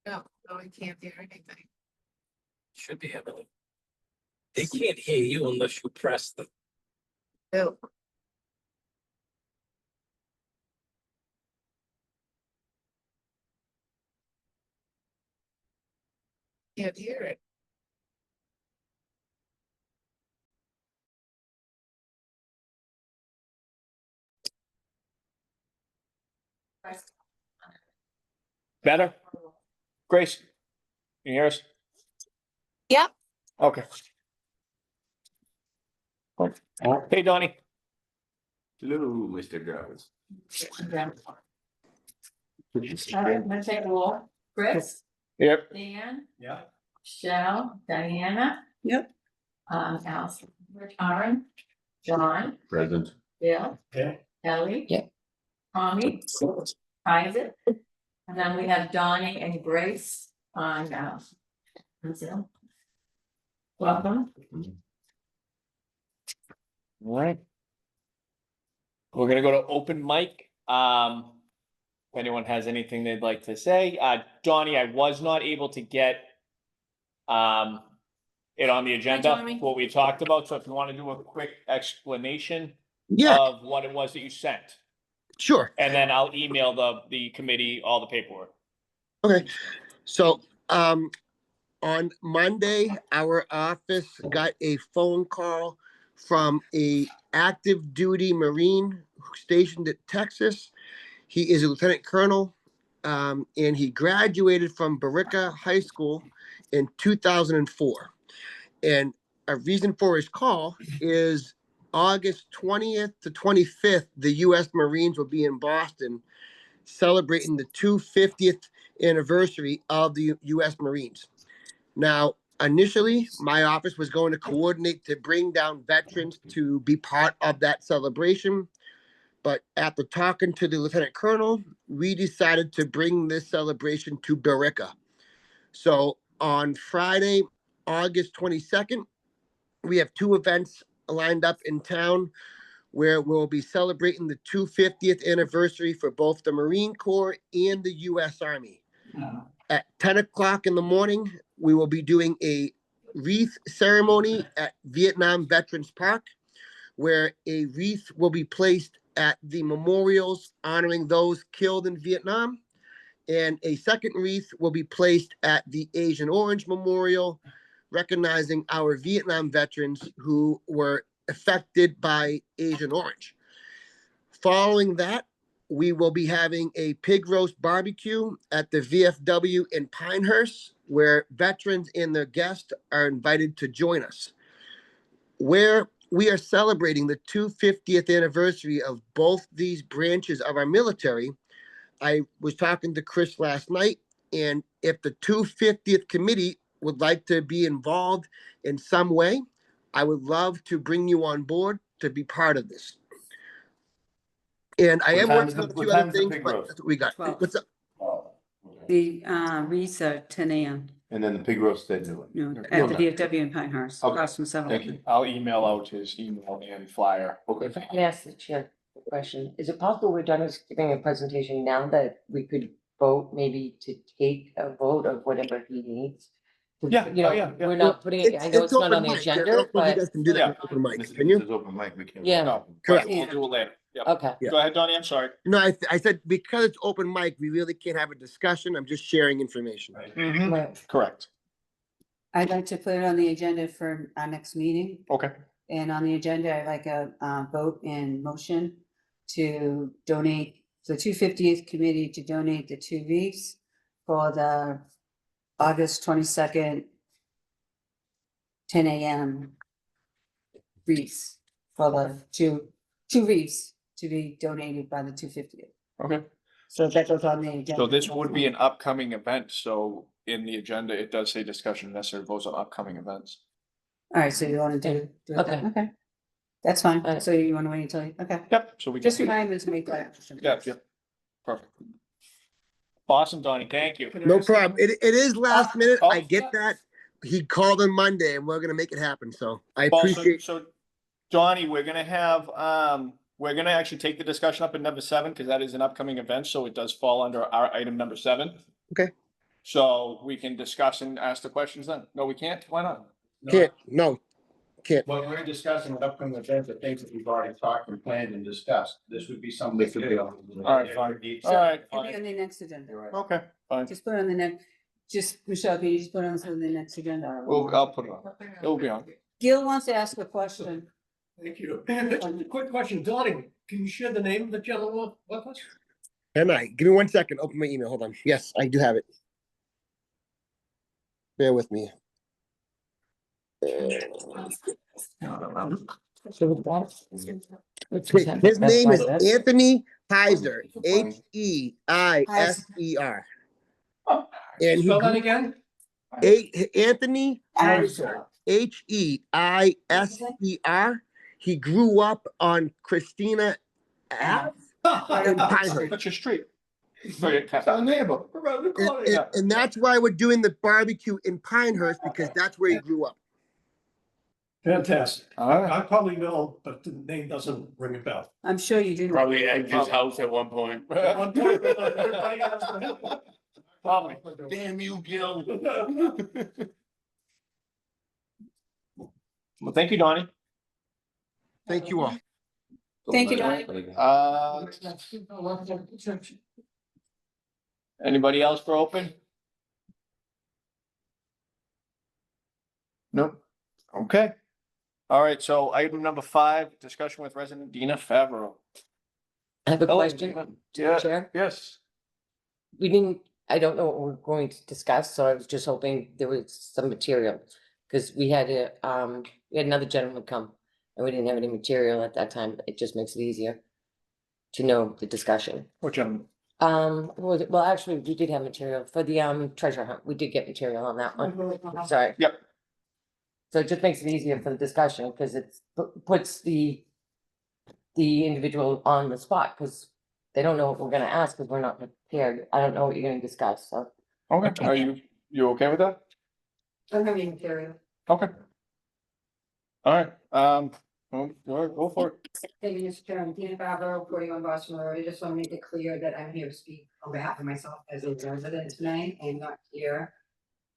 No, I can't hear anything. Should be able to. They can't hear you unless you press the. No. Can't hear it. Better? Grace? Can you hear us? Yeah. Okay. Hey, Donnie. Hello, Mr. Groves. All right, I'm gonna take a roll. Chris, Yep. Dan, Yeah. Michelle, Diana. Yep. Allison, Aaron, John, Present. Bill, Okay. Ellie. Yep. Tommy, Isaac, and then we have Donnie and Grace on Zoom. Welcome. All right. We're gonna go to open mic. If anyone has anything they'd like to say, Donnie, I was not able to get it on the agenda, Tommy. what we talked about. So if you want to do a quick explanation Yeah, of what it was that you sent, sure. and then I'll email the committee all the paperwork. Okay. So, on Monday, our office got a phone call from a active duty Marine stationed at Texas. He is a lieutenant colonel, and he graduated from Barica High School in 2004. And a reason for his call is August 20th to 25th, the U.S. Marines will be in Boston celebrating the 250th anniversary of the U.S. Marines. Now, initially, my office was going to coordinate to bring down veterans to be part of that celebration. But after talking to the lieutenant colonel, we decided to bring this celebration to Barica. So on Friday, August 22nd, we have two events lined up in town where we'll be celebrating the 250th anniversary for both the Marine Corps and the U.S. Army. At 10 o'clock in the morning, we will be doing a wreath ceremony at Vietnam Veterans Park, where a wreath will be placed at the memorials honoring those killed in Vietnam. And a second wreath will be placed at the Agent Orange Memorial, recognizing our Vietnam veterans who were affected by Agent Orange. Following that, we will be having a pig roast barbecue at the VFW in Pinehurst, where veterans and their guests are invited to join us. Where we are celebrating the 250th anniversary of both these branches of our military, I was talking to Chris last night, and if the 250th committee would like to be involved in some way, I would love to bring you on board to be part of this. And I am working on a few other things, but that's what we got. 12. What's up? Oh, okay. The wreaths are 10 a.m. And then the pig roast at noon. No, at the VFW in Pinehurst, Okay. across from Thank you. 7-Eleven. I'll email out his email and flyer. Okay. If I can ask the chair a question, is it possible we're done with giving a presentation now that we could vote maybe to take a vote of whatever he needs? Yeah, You know, yeah. we're not putting it, I know it's not open on the mic. I don't agenda, know if you but, guys can do that Yeah. with open mic, This can you? is open mic, we can. Yeah. No, Correct. We'll do it later. Yep. okay. Yeah. Go ahead, Donnie, I'm sorry. No, I said because it's open mic, we really can't have a discussion. I'm just sharing information. Right. Correct. I'd like to put it on the agenda for our next meeting. Okay. And on the agenda, I'd like a vote and motion to donate, the 250th committee to donate the 2 wreaths for the August 22nd, 10 a.m. wreaths for the two wreaths to be donated by the 250th. Okay. So that goes on the agenda. So this would be an upcoming event, so in the agenda, it does say discussion necessary votes on upcoming events. All right, so you want to do it? Okay. Okay. That's fine. Alright. So you want to wait until, okay. Yep, so we Just can, remind me to make that. yeah, perfect. Awesome, Donnie, thank you. No problem. It is last minute. oh, I get that. He called on Monday and we're gonna make it happen. So I Well, appreciate. so Donnie, we're gonna have, we're gonna actually take the discussion up in number 7, because that is an upcoming event, so it does fall under our item number 7. Okay. So we can discuss and ask the questions then. No, we can't? Why not? Can't, no, can't. When we're discussing an upcoming event, the things that we've already talked and planned and discussed, this would be something that could be. All right, fine. All right, It'll be fine. on the next agenda. Okay, fine. Just put it on the next, just, Michelle, can you just put it on the next agenda? Well, I'll put it on. It'll be on. Gil wants to ask a question. Thank you. Quick question, Donnie, can you share the name of the gentleman with us? Can I? Give me 1 second. Open my email. Hold on. Yes, I do have it. Bear with me. His name is Anthony Heiser, Heiser. And Spell that again? Anthony Heiser, Heiser. He grew up on Christina Ave in Pinehurst. That's your street. It's our neighbor, around the corner. And that's why we're doing the barbecue in Pinehurst, because that's where he grew up. Fantastic. All right. I probably know, but the name doesn't ring a bell. I'm sure you do. Probably at his house at one point. At one point, everybody else- Probably. Damn you, Gil. Well, thank you, Donnie. Thank you all. Thank you, Donnie. Anybody else for open? Nope. Okay. All right, so item number 5, discussion with resident Dina Favreau. I have a Hello, question, Dina. Yeah, Chair. yes. We didn't, I don't know what we're going to discuss, so I was just hoping there was some material. Cause we had another gentleman come and we didn't have any material at that time. It just makes it easier to know the discussion. What gentleman? Well, actually, we did have material for the treasure hunt. We did get material on that one. Sorry. Yep. So it just makes it easier for the discussion because it's puts the individual on the spot because they don't know what we're gonna ask because we're not prepared. I don't know what you're gonna discuss, so. Okay, are you okay with that? I'm having material. Okay. All right, go for it. Thank you, Mr. Chairman. Dina Favreau, 41 Boston Road. I just want to make it clear that I'm here to speak on behalf of myself as a resident tonight. I'm not here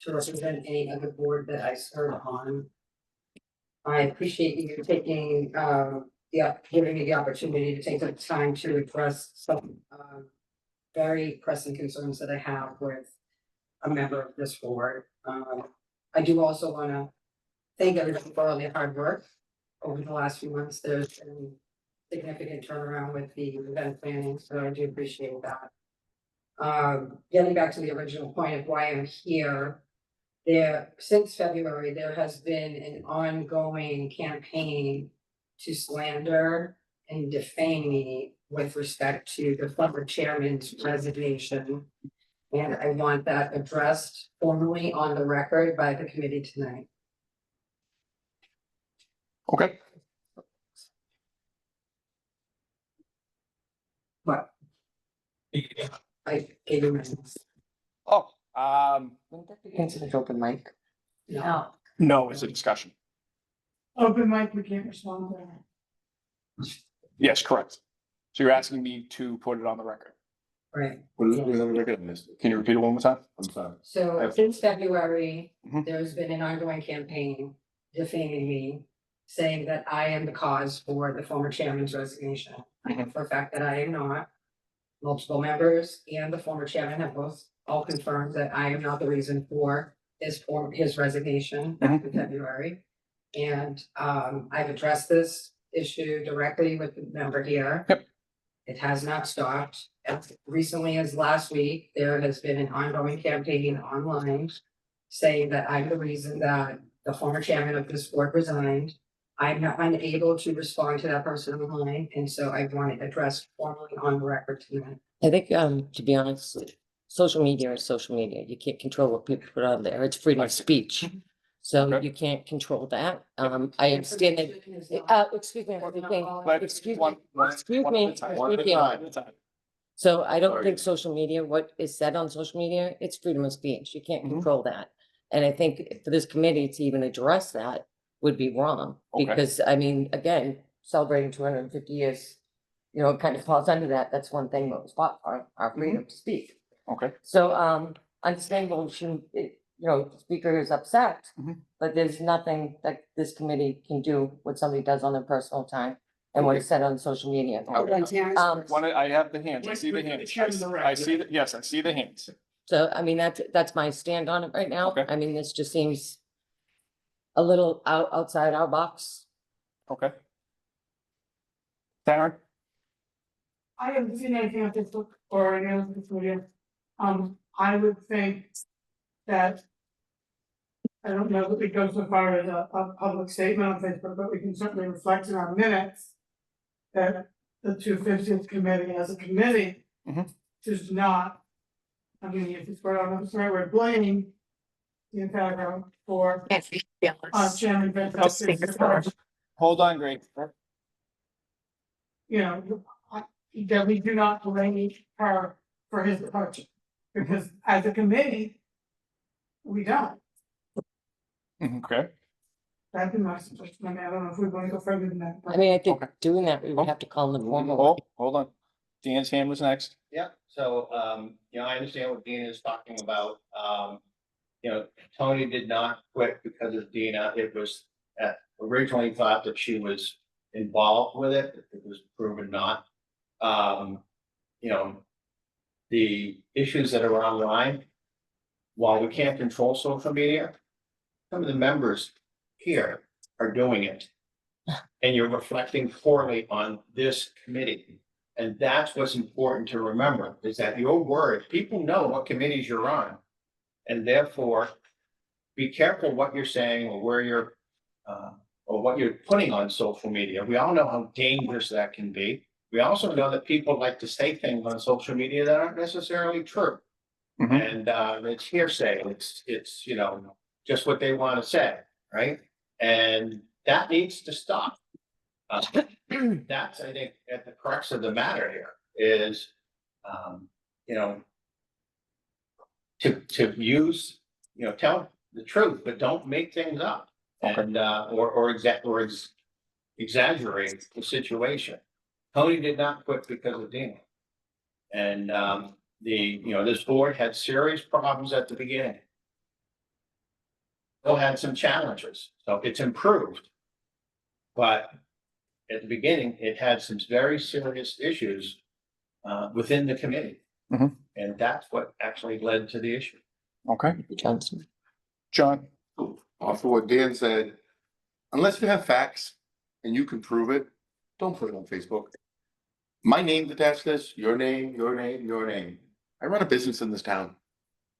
to represent any other board that I serve on. I appreciate you taking, giving me the opportunity to take the time to address some, very pressing concerns that I have with a member of this board. I do also want to thank everybody for all their hard work over the last few months. There's been significant turnaround with the event planning, so I do appreciate that. Getting back to the original point of why I'm here, since February, there has been an ongoing campaign to slander and defame me with respect to the former chairman's resignation. And I want that addressed formally on the record by the committee tonight. Okay. What? I gave you my. Oh, Wouldn't that be considered open mic? No. no, it's a discussion. Open mic, we can't respond to that. Yes, correct. So you're asking me to put it on the record. Right. What is it, we're gonna miss it. Can you repeat it one more time? I'm sorry. So since February, Mhm. there's been an ongoing campaign defaming me, saying that I am the cause for the former chairman's resignation. I know for a fact that I am not. Multiple members and the former chairman have both all confirmed that I am not the reason for his resignation back in February. And I've addressed this issue directly with the member here. Yep. It has not stopped. As recently as last week, there has been an ongoing campaign online saying that I'm the reason that the former chairman of this board resigned. I'm not unable to respond to that person online, and so I want it addressed formally on the record tonight. I think, to be honest, social media is social media. You can't control what people put on there. It's freedom of speech. So Okay. you can't control that. I understand that, excuse me, But excuse one- me, one- excuse one me, at a time. One at a excuse me. time. One at a time. So I don't Sorry. think social media, what is said on social media, it's freedom of speech. You can't Mhm. control that. And I think for this committee to even address that would be wrong. Okay. Because, I mean, again, celebrating 250 years, you know, it kind of falls under that. That's one thing that was fought for, our freedom to speak. Okay, So, understandable, the speaker is upset. Mhm. But there's nothing that this committee can do what somebody does on their personal time and what is said on social media. Hold on, Terrence. I have the hands, I see the hands, I see, yes, I see the hands. So, I mean, that's my stand on it right now. Okay. I mean, this just seems a little outside our box. Okay. Darren? I haven't seen anything on Facebook or any other social media. I would think that. I don't know that we go so far as a public statement on Facebook, but we can certainly reflect in our minutes. That the 250th committee as a committee. Mhm. Does not. I mean, if it's right on the right, we're blaming. The entire room for Can't be jealous. Chairman Speaker for- Vanessa's, Hold on, Greg. you know, that we do not blame her for his departure. Because as a committee, we don't. Okay. That'd be my suggestion. I mean, I don't know if we're going to go further than that. but- I mean, I think Okay. doing that, we would have to call them formal. Oh, hold on. Dan's hand was next. Yeah, so, I understand what Dina is talking about. Tony did not quit because of Dina. It was originally thought that she was involved with it. It was proven not. The issues that are online, while we can't control social media, some of the members here are doing it. And you're reflecting poorly on this committee. And that's what's important to remember, is that your word, people know what committees you're on. And therefore, be careful what you're saying or where you're, or what you're putting on social media. We all know how dangerous that can be. We also know that people like to say things on social media that aren't necessarily true. Mhm. And it's hearsay, it's, just what they want to say, right? And that needs to stop. That's, I think, at the crux of the matter here is, to use, tell the truth, but don't make things up. And, or exaggerate the situation. Tony did not quit because of Dina. And, this board had serious problems at the beginning. Still had some challenges, so it's improved. But at the beginning, it had some very serious issues within the committee. Mhm. And that's what actually led to the issue. Okay, Johnson. John? Off of what Dan said, unless you have facts and you can prove it, don't put it on Facebook. My name's attached to this, your name, your name, your name. I run a business in this town.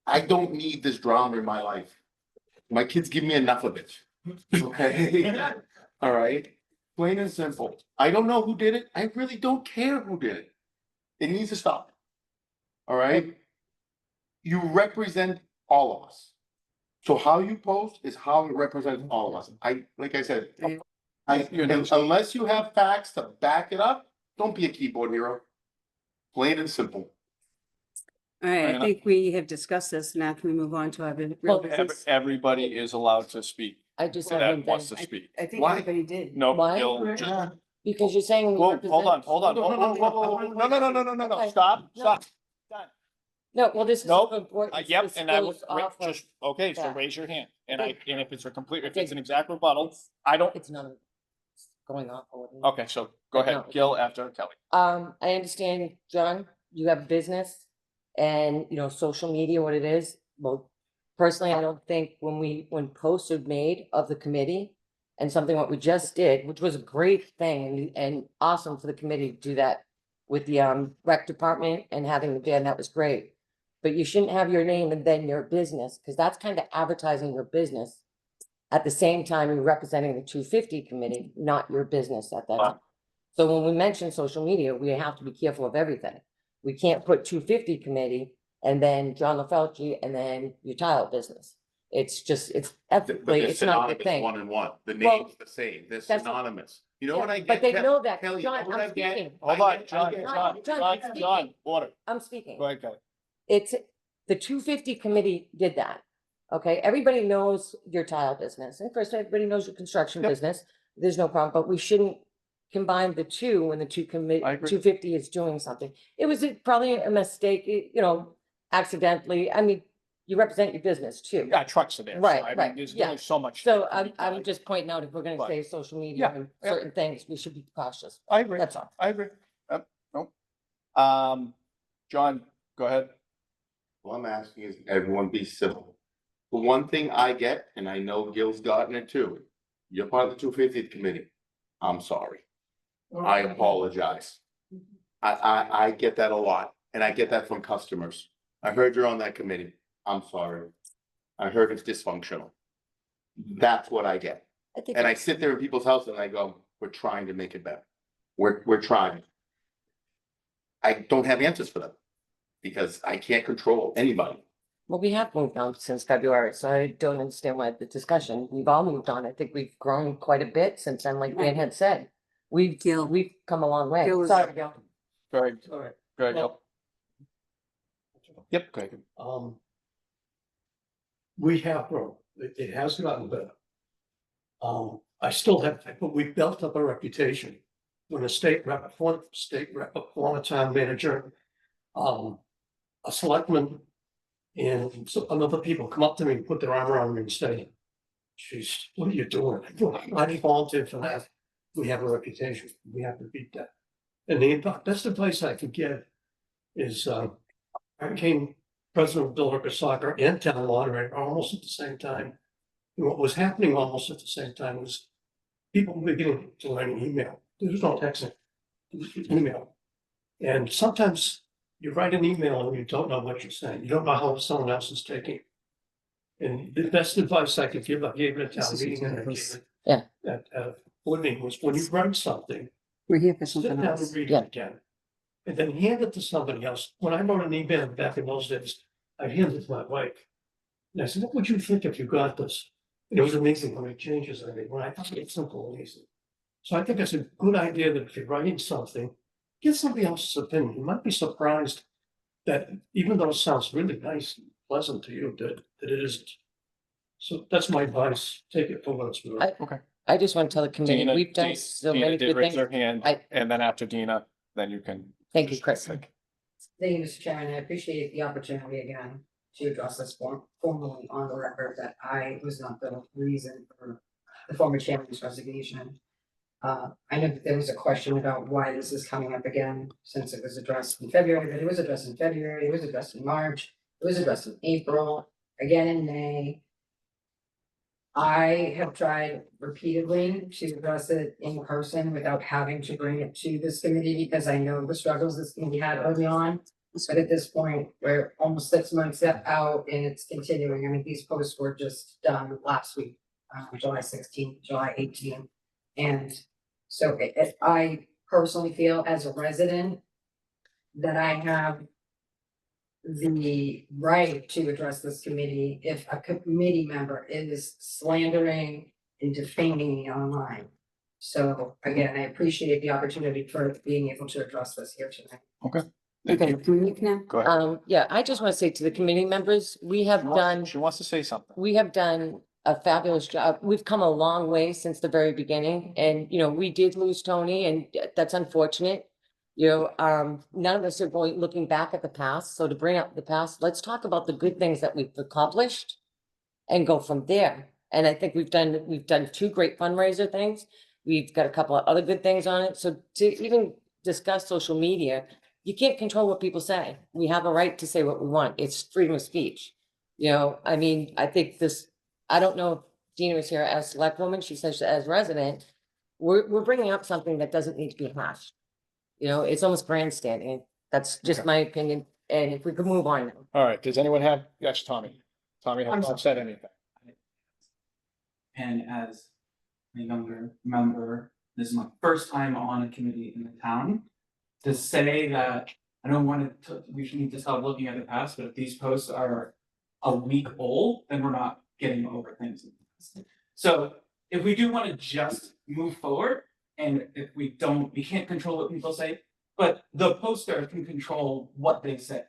I don't need this drama in my life. My kids give me enough of it. Okay? All right? Plain and simple. I don't know who did it. I really don't care who did it. It needs to stop. All right? You represent all of us. So how you post is how it represents all of us. Like I said, unless you have facts to back it up, don't be a keyboard hero. Plain and simple. All right, I think we have discussed this. Now can we move on to our real Well, business? Everybody is allowed to speak. I just That haven't wants been, to speak. I think Why? everybody did. No, Why? Gil, because you're saying. we whoa, hold on, represent- hold on. Whoa, whoa, whoa, whoa, whoa. No, Okay. stop, No. stop. No, well, this is. Nope. important. Yep, This and I goes would, off of- just, okay, so that. raise your hand. And Okay. and if it's a complete, if it's an exact rebuttal, I don't, It's not going off. or whatever. okay, so go ahead, No. Gil after Kelly. I understand, John, you have a business and, social media, what it is. Well, personally, I don't think when posts are made of the committee and something what we just did, which was a great thing and awesome for the committee to do that with the rec department and having the band, that was great. But you shouldn't have your name and then your business, because that's kind of advertising your business. At the same time, you're representing the 250 committee, not your business at that time. So when we mention social media, we have to be careful of everything. We can't put 250 committee and then John LaFelci and then your tile business. It's just, it's ethically, it's not a good thing. One and one. The Well, name's the same. They're that's- synonymous. You know what I get? But they Kelly? know that. Kelly, John, you know what I'm I get? speaking. Hold I on, get- John, I get- John, order. I'm speaking. Go ahead, Kelly. It's, the 250 committee did that. Okay, everybody knows your tile business, and first, everybody knows your construction Yep. business, there's no problem, but we shouldn't combine the two when the I agree. 250 is doing something. It was probably a mistake, accidentally, I mean, you represent your business too. Trucks are there. so Right, I mean, right, There's yeah. only so much. So that can I'm, be I'm done. just pointing out, if we're gonna But- say social media Yeah, and yeah. certain things, we should be cautious. I agree. That's all. I agree. No. John, go ahead. All I'm asking is everyone be civil. The one thing I get, and I know Gil's gotten it too, you're part of the 250th committee. I'm sorry. I apologize. I get that a lot, and I get that from customers. I heard you're on that committee. I'm sorry. I heard it's dysfunctional. That's what I get. I think And I sit there in people's houses and I go, we're trying to make it better. We're trying. I don't have answers for them. Because I can't control anybody. Well, we have moved on since February, so I don't understand why the discussion, we've all moved on. I think we've grown quite a bit since then, like Dan had said. We've come a long way. Gil was- Sorry, Gil. Go ahead. All right. Go ahead. Well- Yep, go ahead. We have grown, it has gotten better. I still have, but we've built up a reputation. When a state rep, a former town manager, a selectman and other people come up to me and put their arm around me and say, geez, what are you doing? I didn't volunteer for that. We have a reputation. We have to beat that. And the best advice I could give is, I became president of Billerica Soccer and town moderator almost at the same time. And what was happening almost at the same time was people were beginning to learn email. There was no texting, it was email. And sometimes you write an email and you don't know what you're saying. You don't know how someone else is taking it. And the best advice I could give, I gave it at town meeting and I gave it at board meeting, was when you write something, We're here for sit something down else. and read Yeah. it again. And then hand it to somebody else. When I wrote an email back in those days, I handed it to my wife. And I said, what would you think if you got this? And it was amazing how many changes I made when I thought it's simple and easy. So I think it's a good idea that if you're writing something, get somebody else's opinion. You might be surprised that even though it sounds really nice and pleasant to you, that it isn't. So that's my advice. Take it for what it's worth. I just want to tell the committee, Dina- we've done Di- so Dina many did good raise things. her hand, I- and then after Dina, then you can. Thank you, Chris. Thank you, Mr. Chairman. I appreciate the opportunity again to address this formally on the record that I was not the reason for the former chairman's resignation. I know that there was a question about why this is coming up again, since it was addressed in February, but it was addressed in February, it was addressed in March, it was addressed in April, again in May. I have tried repeatedly to address it in person without having to bring it to this committee because I know the struggles this committee had early on. But at this point, we're almost 6 months out and it's continuing. I mean, these posts were just done last week, July 16th, July 18th. And so if I personally feel as a resident that I have the right to address this committee if a committee member is slandering and defaming me online. So again, I appreciate the opportunity for being able to address this here tonight. Okay, can we now? Go ahead. Yeah, I just want to say to the committee members, we have done, She wants to say something. we have done a fabulous job. We've come a long way since the very beginning and, you know, we did lose Tony and that's unfortunate. You know, none of us are looking back at the past. So to bring up the past, let's talk about the good things that we've accomplished and go from there. And I think we've done 2 great fundraiser things. We've got a couple of other good things on it. So to even discuss social media, you can't control what people say. We have a right to say what we want. It's freedom of speech. You know, I mean, I think this, I don't know if Dina was here as select woman. She says as resident, we're bringing up something that doesn't need to be hashed. You know, it's almost grandstanding. That's just my opinion. And if we could move on now. All right, does anyone have, yes, Tommy? Tommy has not said anything. And as a younger member, this is my first time on a committee in the town. To say that I don't want to, we need to stop looking at the past, but if these posts are a week old, then we're not getting over things. So if we do want to just move forward, and if we don't, we can't control what people say, but the poster can control what they say.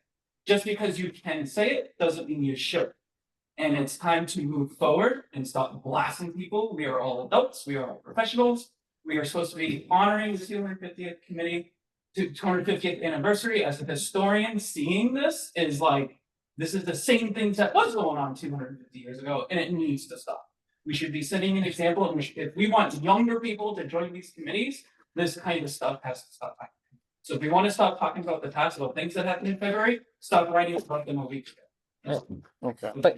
Just because you can say it doesn't mean you should. And it's time to move forward and stop blasting people. We are all adults, we are all professionals. We are supposed to be honoring the 250th committee to 250th anniversary. As a historian, seeing this is like, This is the same things that was going on 250 years ago, and it needs to stop. We should be setting an example, and if we want younger people to join these committees, this kind of stuff has to stop happening. So if we want to stop talking about the past, about things that happened in February, stop writing about them a week ago. Okay. But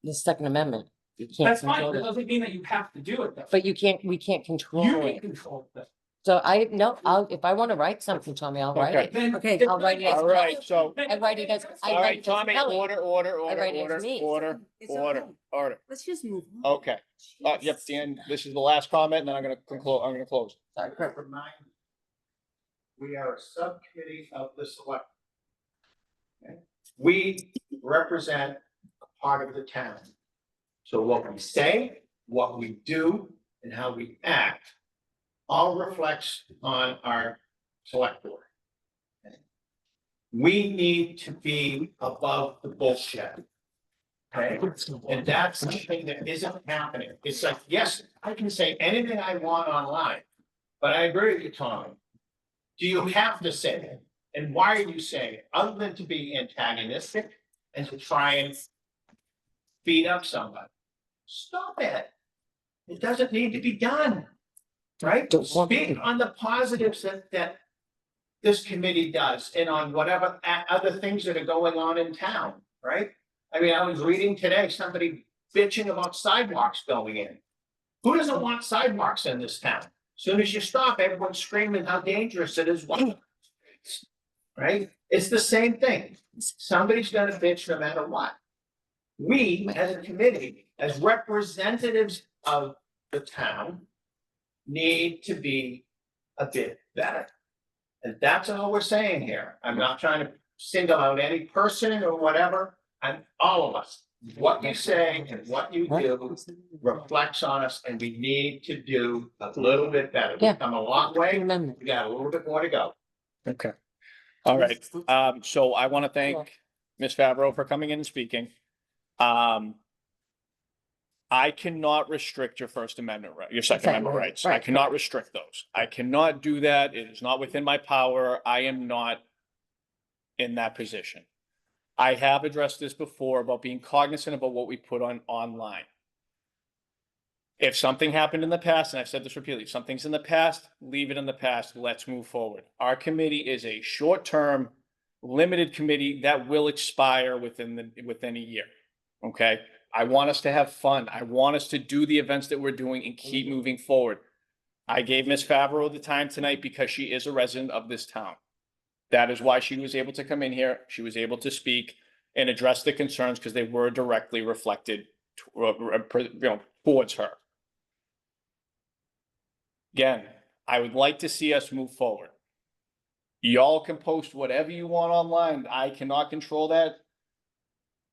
the Second Amendment, you can't That's fine, control that that. doesn't mean that you have to do it though. But you can't, we can't control You can it. control that. So if I want to write something, Tommy, I'll write Okay. it. Then- Okay, I'll write it as All right, so, I write it as, I all write right, it as Tommy, Kelly. order, write it as me. order, It's order, okay. order. Let's just move on. Okay, yep, Dan, this is the last comment, and then I'm gonna close. Sorry, Kurt. Remind you, we are a subcommittee of the select. Okay? We represent a part of the town. So what we say, what we do, and how we act all reflects on our select board. Okay? We need to be above the bullshit. Okay, and that's something that isn't happening. It's like, yes, I can say anything I want online, but I agree with you, Tommy. Do you have to say it? And why are you saying it? Other than to be antagonistic and to try and beat up somebody? Stop it. It doesn't need to be done. Right? Don't want Speak to. on the positives that this committee does and on whatever other things that are going on in town, right? I mean, I was reading today, somebody bitching about sidewalks going in. Who doesn't want sidewalks in this town? Soon as you stop, everyone's screaming how dangerous it is. Right? It's the same thing. Somebody's gonna bitch no matter what. We, as a committee, as representatives of the town, need to be a bit better. And that's all we're saying here. I'm not trying to single out any person or whatever, and all of us. What you say and what you do reflects on us, and we need to do a little bit better. Yeah. We've come a long way, Remember. we got a little bit more to go. Okay. All right, so I want to thank Ms. Favreau for coming in and speaking. I cannot restrict your First Amendment, your Second Amendment rights. I Right. cannot restrict those. I cannot do that. It is not within my power. I am not in that position. I have addressed this before about being cognizant about what we put on online. If something happened in the past, and I've said this repeatedly, if something's in the past, leave it in the past. Let's move forward. Our committee is a short-term, limited committee that will expire within a year. Okay? I want us to have fun. I want us to do the events that we're doing and keep moving forward. I gave Ms. Favreau the time tonight because she is a resident of this town. That is why she was able to come in here. She was able to speak and address the concerns because they were directly reflected, towards her. Again, I would like to see us move forward. Y'all can post whatever you want online. I cannot control that.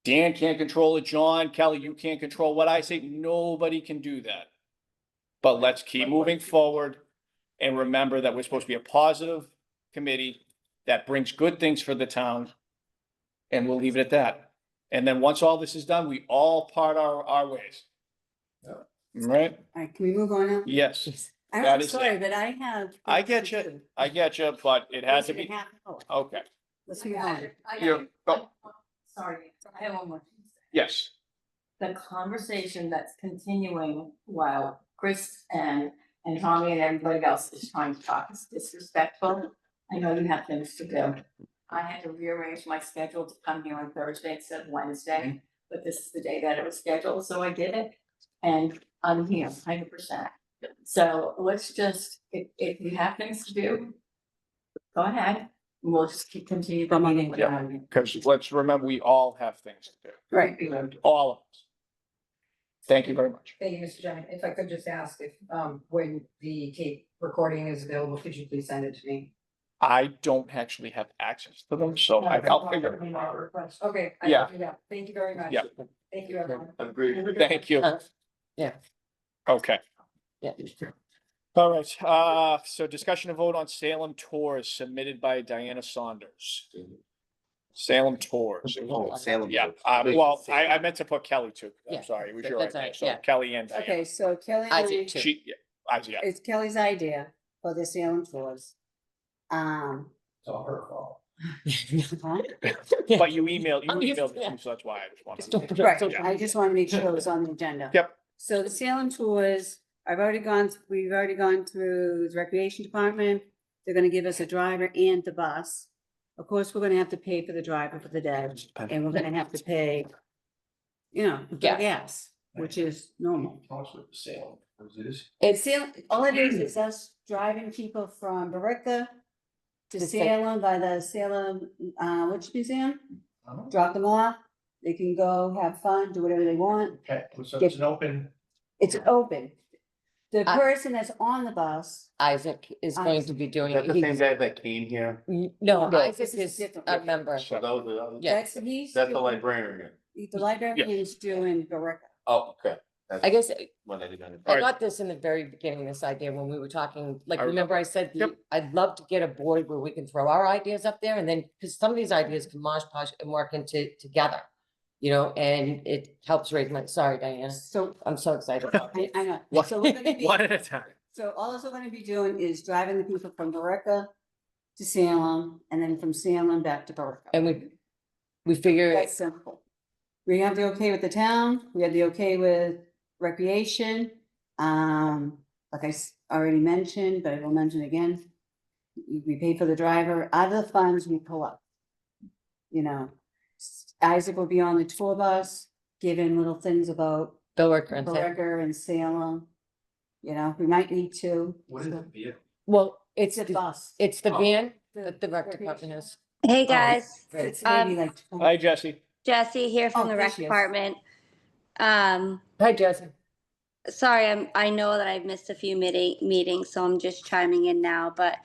Dan can't control it. John, Kelly, you can't control what I say. Nobody can do that. But let's keep moving forward and remember that we're supposed to be a positive committee that brings good things for the town. And we'll leave it at that. And then once all this is done, we all part our ways. All right? All right, can we move on now? Yes, I'm that is sorry, it. but I have. I get you. I get you, but it has to be, okay. Let's move on. You're- oh, Sorry, I have one more. yes, The conversation that's continuing while Chris and Tommy and everybody else is trying to talk is disrespectful. I know you have things to do. I had to rearrange my schedule to come here on Thursday instead of Wednesday, but this is the day that it was scheduled, so I did it. And I'm here 100%. So let's just, if you have things to do, go ahead. We'll just continue the meeting. Yeah. because let's remember, we all have things to do, Right. all of us. Thank you very much. Thank you, Mr. Chairman. If I could just ask if, when the tape recording is available, could you please send it to me? I don't actually have access to them, so I'll figure it out. Okay. I Yeah. will do that. Thank you very much. Yeah. Thank you, everyone. Agreed. Thank you. Yeah. Okay. Yeah. All right, so discussion and vote on Salem tours submitted by Diana Saunders. Salem tours. Salem. Yeah, well, I meant to put Kelly too. Yeah, I'm sorry, it was that- your that's idea. all right, So yeah. Kelly and Diana. Okay, so Kelly, I did too. She, yeah, it's Kelly's idea for the Salem tours. It's all her fault. Huh? But you emailed I'm used it to that. to me, so that's why I just Just wanted. don't put it Right, on Yeah. I just want to make sure it was on the agenda. Yep. So the Salem tours, we've already gone through the recreation department. They're gonna give us a driver and the bus. Of course, we're gonna have to pay for the driver for the day, and we're gonna have to pay, for the Gas. gas, which is normal. It's It's Salem, all it is us driving people from Barica to To Sa- Salem by the Salem, which museum? Drop them off, they can go have fun, do whatever they want. Okay, so it's an open. It's open. The I- person that's on the bus, Isaac is going to be doing. he's- guy that came here? No, No, Isaac this is is different. a member. So that was the, Yeah. he's. that's the doing- librarian. The librarian is doing Barica. Oh, okay. That's I guess what I didn't. I got this in the very beginning, this idea when we were talking, like, I remember I said, Yep. I'd love to get a board where we can throw our ideas up there and then, because some of these ideas can mosh posh and work together. And it helps raise money. Sorry, Diana, So, I'm so excited. I know, so we're gonna be, one at a time. so all we're gonna be doing is driving the people from Barica to Salem, and then from Salem back to Barica. And we figure, That's simple. We have the okay with the town, we have the okay with recreation. Like already mentioned, but I will mention again. We pay for the driver, out of the funds we pull up. Isaac will be on the tour bus, giving little things about Bill Ricker and say, Barica and Salem. We might need to. well, It's a bus. it's the Oh. van that the rec department has. Hey, guys. It's maybe like. Hi, Jesse. Jesse here Oh, from the there rec she is. department. Hi, Jesse. Sorry, I know that I've missed a few meetings, so I'm just chiming in now, but,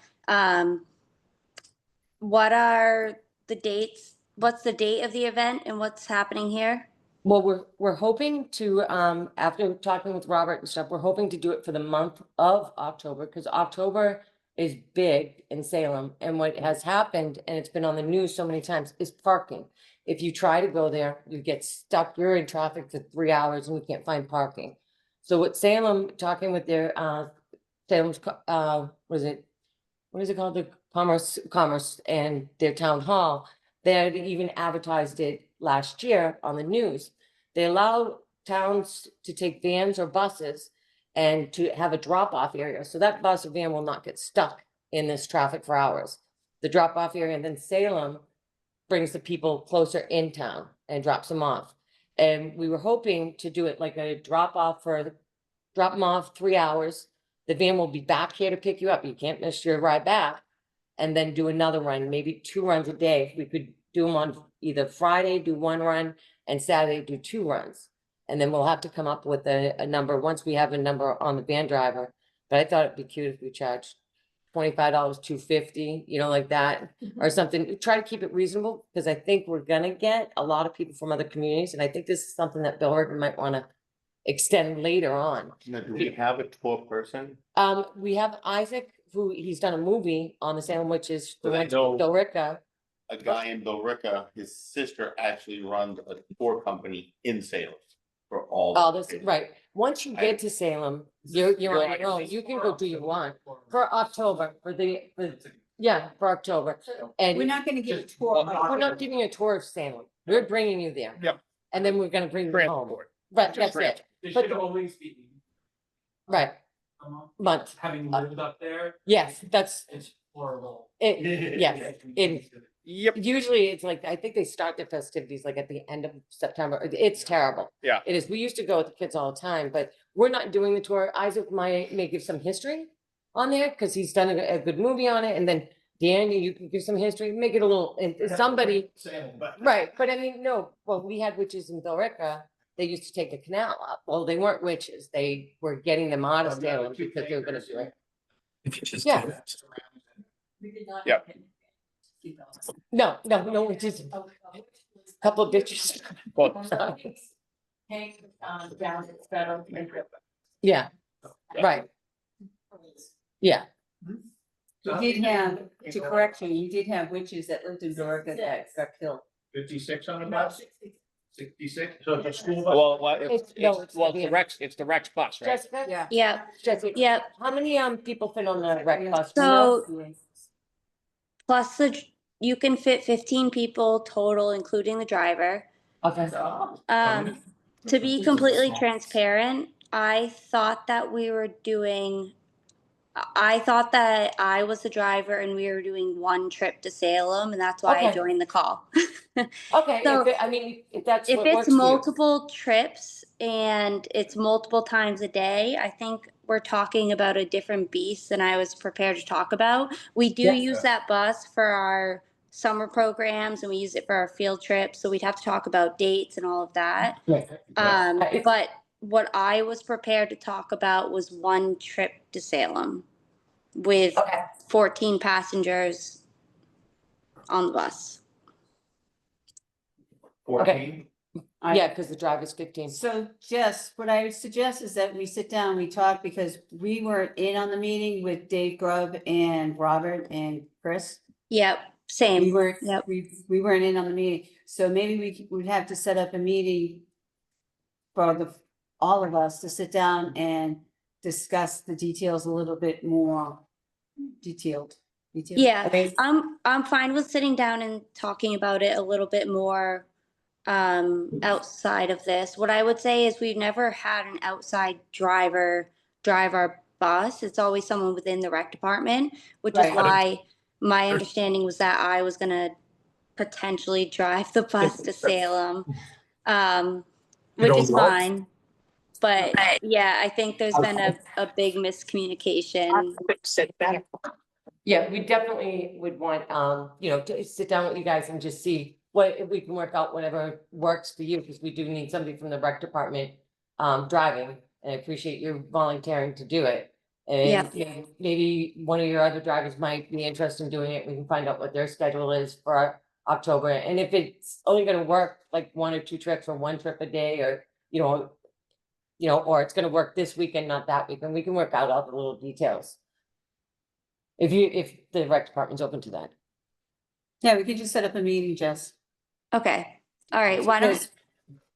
what are the dates? What's the date of the event and what's happening here? Well, we're hoping to, after talking with Robert and stuff, we're hoping to do it for the month of October, because October is big in Salem. And what has happened, and it's been on the news so many times, is parking. If you try to go there, you get stuck, you're in traffic for 3 hours and you can't find parking. So what Salem, talking with their, Salem's, what is it called? The Commerce and their town hall, they had even advertised it last year on the news. They allow towns to take vans or buses and to have a drop-off area. So that bus or van will not get stuck in this traffic for hours. The drop-off area, and then Salem brings the people closer in town and drops them off. And we were hoping to do it like a drop them off 3 hours. The van will be back here to pick you up. You can't miss your ride back. And then do another run, maybe 2 runs a day. We could do them on either Friday, do 1 run, and Saturday, do 2 runs. And then we'll have to come up with a number, once we have a number on the van driver. But I thought it'd be cute if we charged $25, $250, like that, or something. Try to keep it reasonable, because I think we're gonna get a lot of people from other communities, and I think this is something that Bill Ricker might wanna extend later on. Now, do we have a tour person? We have Isaac, who he's done a movie on the Salem Witches, But I know- Bill Ricker. A guy in Billerica, his sister actually runs a tour company in Salem for all. All the this, kids. right, once you get to Salem, you're on your own, you can go do you want, for October, for October. And We're not gonna give a tour. we're not giving you a tour of Salem, we're bringing you there. Yep. And then we're gonna bring you home, Transport. right, that's Transport. it, They But- should always be. right, month, Having lived up there, yes, that's it's horrible. it, yes, it, Yep. usually it's like, I think they start their festivities like at the end of September. It's terrible. Yeah. It is. We used to go with the kids all the time, but we're not doing the tour. Isaac may give some history on there because he's done a good movie on it. And then Dan, you can give some history, make it a little, and somebody, right. But I mean, no, well, we had witches in Billerica. They used to take the canal up. Well, they weren't witches. They were getting them out of Salem because they were gonna do it. If you just Yeah. do that. We did not. Yep. No, witches, couple of bitches. Well, Hank, down at Federal. Yeah, right. Yeah, You did have, to correct you, you did have witches that lived in Barica that got killed. 56 on the No, bus, 66, so it's a school bus. It's the Rex bus, right? Jessica? Yeah. Yeah, Jessica, yeah. how many people fit on the rec bus? Do you know? So plus you can fit 15 people total, including the driver. Okay. To be completely transparent, I thought that I was the driver and we were doing one trip to Salem, and that's why I Okay. joined the call. Okay, So, I mean, if that's if what it's works for you. multiple trips and it's multiple times a day, I think we're talking about a different beast than I was prepared to talk about. We do Yeah. use that bus for our summer programs and we use it for our field trips, so we'd have to talk about dates and all of that. But what I was prepared to talk about was one trip to Salem with 14 passengers on the bus. 14. Yeah, because the driver's 15. So Jess, what I would suggest is that we sit down, we talk, because we weren't in on the meeting with Dave Grubb and Robert and Chris. Yep, same. We weren't, Yep. we weren't in on the meeting, so maybe would have to set up a meeting for all of us to sit down and discuss the details a little bit more detailed. Yeah, I'm fine with sitting down and talking about it a little bit more outside of this. What I would say is we've never had an outside driver drive our bus. It's always someone within the rec department, which is Right. why my understanding was that I was gonna potentially drive the bus to Salem, which is fine. But yeah, I think there's been a big miscommunication. Yeah, we definitely would want, to sit down with you guys and just see if we can work out whatever works for you, because we do need somebody from the rec department driving, and I appreciate you volunteering to do it. And maybe one of your other drivers might be interested in doing it. We can find out what their schedule is for October, and if it's only gonna work like 1 or 2 trips or 1 trip a day, or or it's gonna work this weekend, not that weekend, we can work out all the little details. If the rec department's open to that. Yeah, we could just set up a meeting, Jess. Okay, all right, why don't,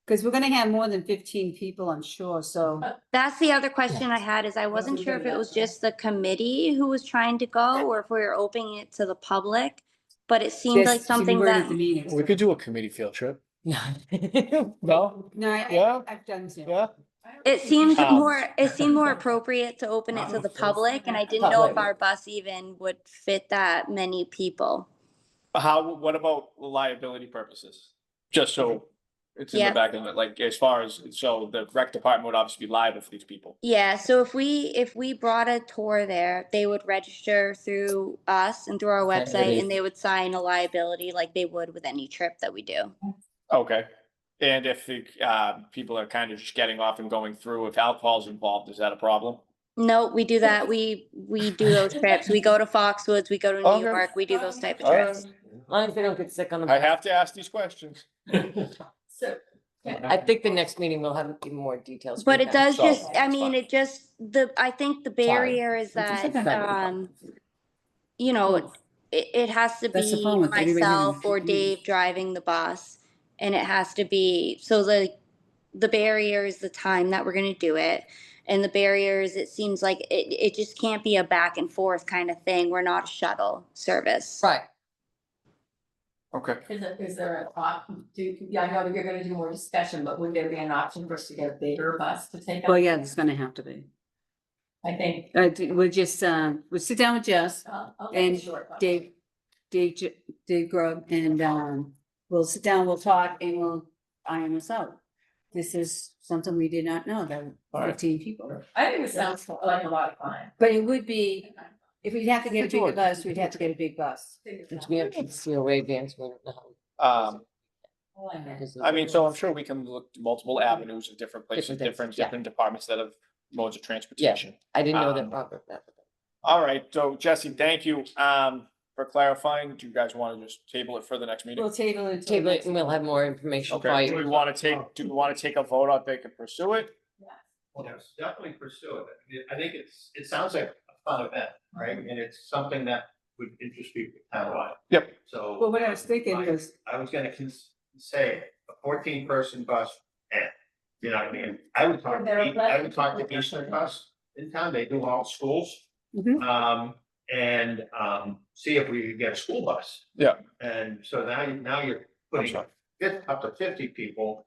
Because we're gonna have more than 15 people, I'm sure, so. that's the other question I had, is I wasn't sure if it was just the committee who was trying to go or if we were opening it to the public, but it seemed like something that. We could do a committee field trip. Yeah. No? No, Yeah. I've done too. Yeah? It seemed Um, more appropriate to open it to the public, and I didn't know if our bus even would fit that many people. What about liability purposes? Just so it's in the Yep. back of it, like as far as, so the rec department would obviously be liable for these people. Yeah, so if we brought a tour there, they would register through us and through our website, and they would sign a liability like they would with any trip that we do. Okay. And if the people are kind of just getting off and going through, if alcohol's involved, is that a problem? No, we do that. We do those trips. We go to Foxwoods, we go to New Okay. York, we do those type of All trips. right. As long as they don't get sick on the. I have to ask these questions. So, I think the next meeting we'll have even more details. But for it that. does So, just, I it's mean, fine. it just, I think the barrier is that, it has to That's the be problem with everybody myself having or meetings. Dave driving the bus. And it has to be, so the barrier is the time that we're gonna do it. And the barriers, it seems like it just can't be a back and forth kind of thing. We're not a shuttle service. Right. Okay. is there a thought, I know you're gonna do more discussion, but would there be an option for us to get a bigger bus to take up? Well, yeah, it's gonna have to be. I think. We'll just, we'll sit down with Jess, and Dave Grubb, and, we'll sit down, we'll talk, and we'll iron this out. This is something we did not know, that Alright. 15 people. I think it sounds like a lot of fun. But it would be, if we'd have to get a bigger bus, we'd have to get a big bus. Which we have to see a way advance. I mean, so I'm sure we can look to multiple avenues of different places, Different things, different, yeah. different departments that have modes of transportation. I didn't know that, Um, Robert. All right, so Jesse, thank you for clarifying. Do you guys want to just table it for the next meeting? We'll table it. Table it and we'll have more information for Okay, do we you. want to take a vote on they can pursue it? Yes, definitely pursue it. I think it sounds like a fun event, right? And it's something that would interest people townwide. Yep. So. Well, what I was thinking was, I was gonna say a 14-person bus, and, you know what I mean? I would talk to Eastern Bus in town, they do all schools. Mhm. and, see if we could get a school bus. Yeah. And so now you're putting sorry. up to 50 people,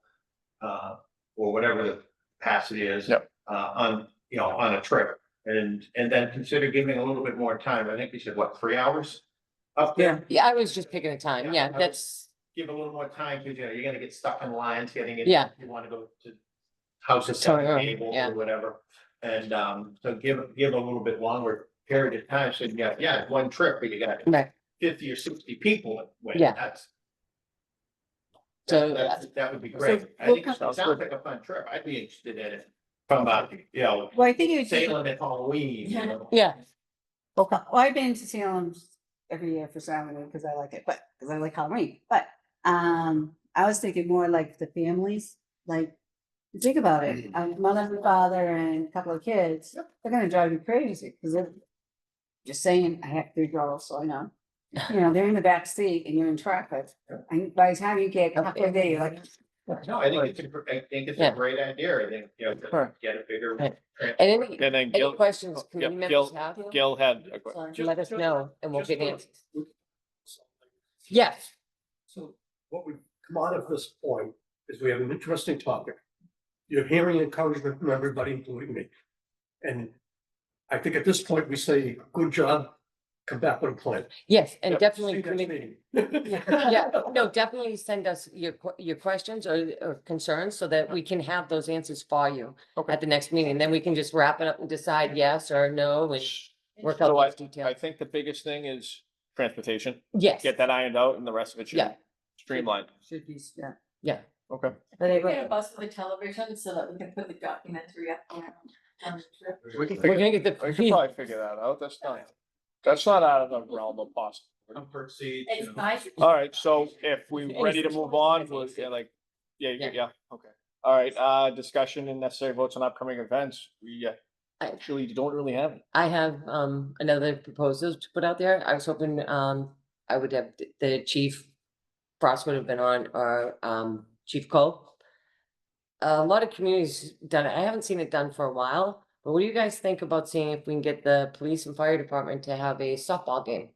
or whatever the capacity is. Yep. On, on a trip, and then consider giving a little bit more time. I think we said, what, 3 hours? Up there? Yeah, I was just picking a time. Yeah, Yeah, I would- that's, Give a little more time, because you're gonna get stuck in lines getting in. Yeah. You wanna go to houses, Sorry, tables yeah. or whatever. And, so give a little bit longer period of time, so you got, one trip, but you got right. 50 or 60 people. Yeah. So, That would be great. I we'll think it come- sounds like a fun trip. I'd be interested in it. From, Well, I think it would. Salem at Halloween, you know. Yeah, Well, I've been to Salem every year for Salem because I like it, but, because I like Halloween, but, I was thinking more like the families, like, think about it, a mother and father and a couple of kids, they're gonna drive you crazy, because they're just saying, I have 3 girls, so I know. They're in the back seat and you're in traffic, and by the time you get halfway there, you're like, No, I think it's a Yeah. great idea. I think, Sure. get a bigger. Right. and any, And then any Gil, questions yep, committee members Gil, have, Gil had, a que- sorry. let us know and we'll Just get for- answers. Yes, So what we come out of this point is we have an interesting topic. You're hearing encouragement from everybody, including me. And I think at this point, we say, good job, come back with a plan. yes, and Yep. definitely. See you next committee- meeting. Yeah, no, definitely send us your questions or concerns so that we can have those answers for you Okay. at the next meeting. Then we can just wrap it up and decide yes or no and work out So those I details. think the biggest thing is transportation. Yes. Get that ironed out and the rest of it should Yeah. be streamlined. Should be, yeah. Yeah. Okay. But it Get a would- bus with a television so that we can put the documentary up on the trip. We can We're gonna get the. We can probably figure that out. That's not out of the realm of possible. Comfort seats. It's nice. All right, so if we ready to move on, we'll, yeah, okay. All right, discussion and necessary votes on upcoming events. We actually don't really have it. I have another proposal to put out there. I was hoping I would have the chief Frost would have been on, or Chief Cole. A lot of communities done it. I haven't seen it done for a while, but what do you guys think about seeing if we can get the police and fire department to have a softball game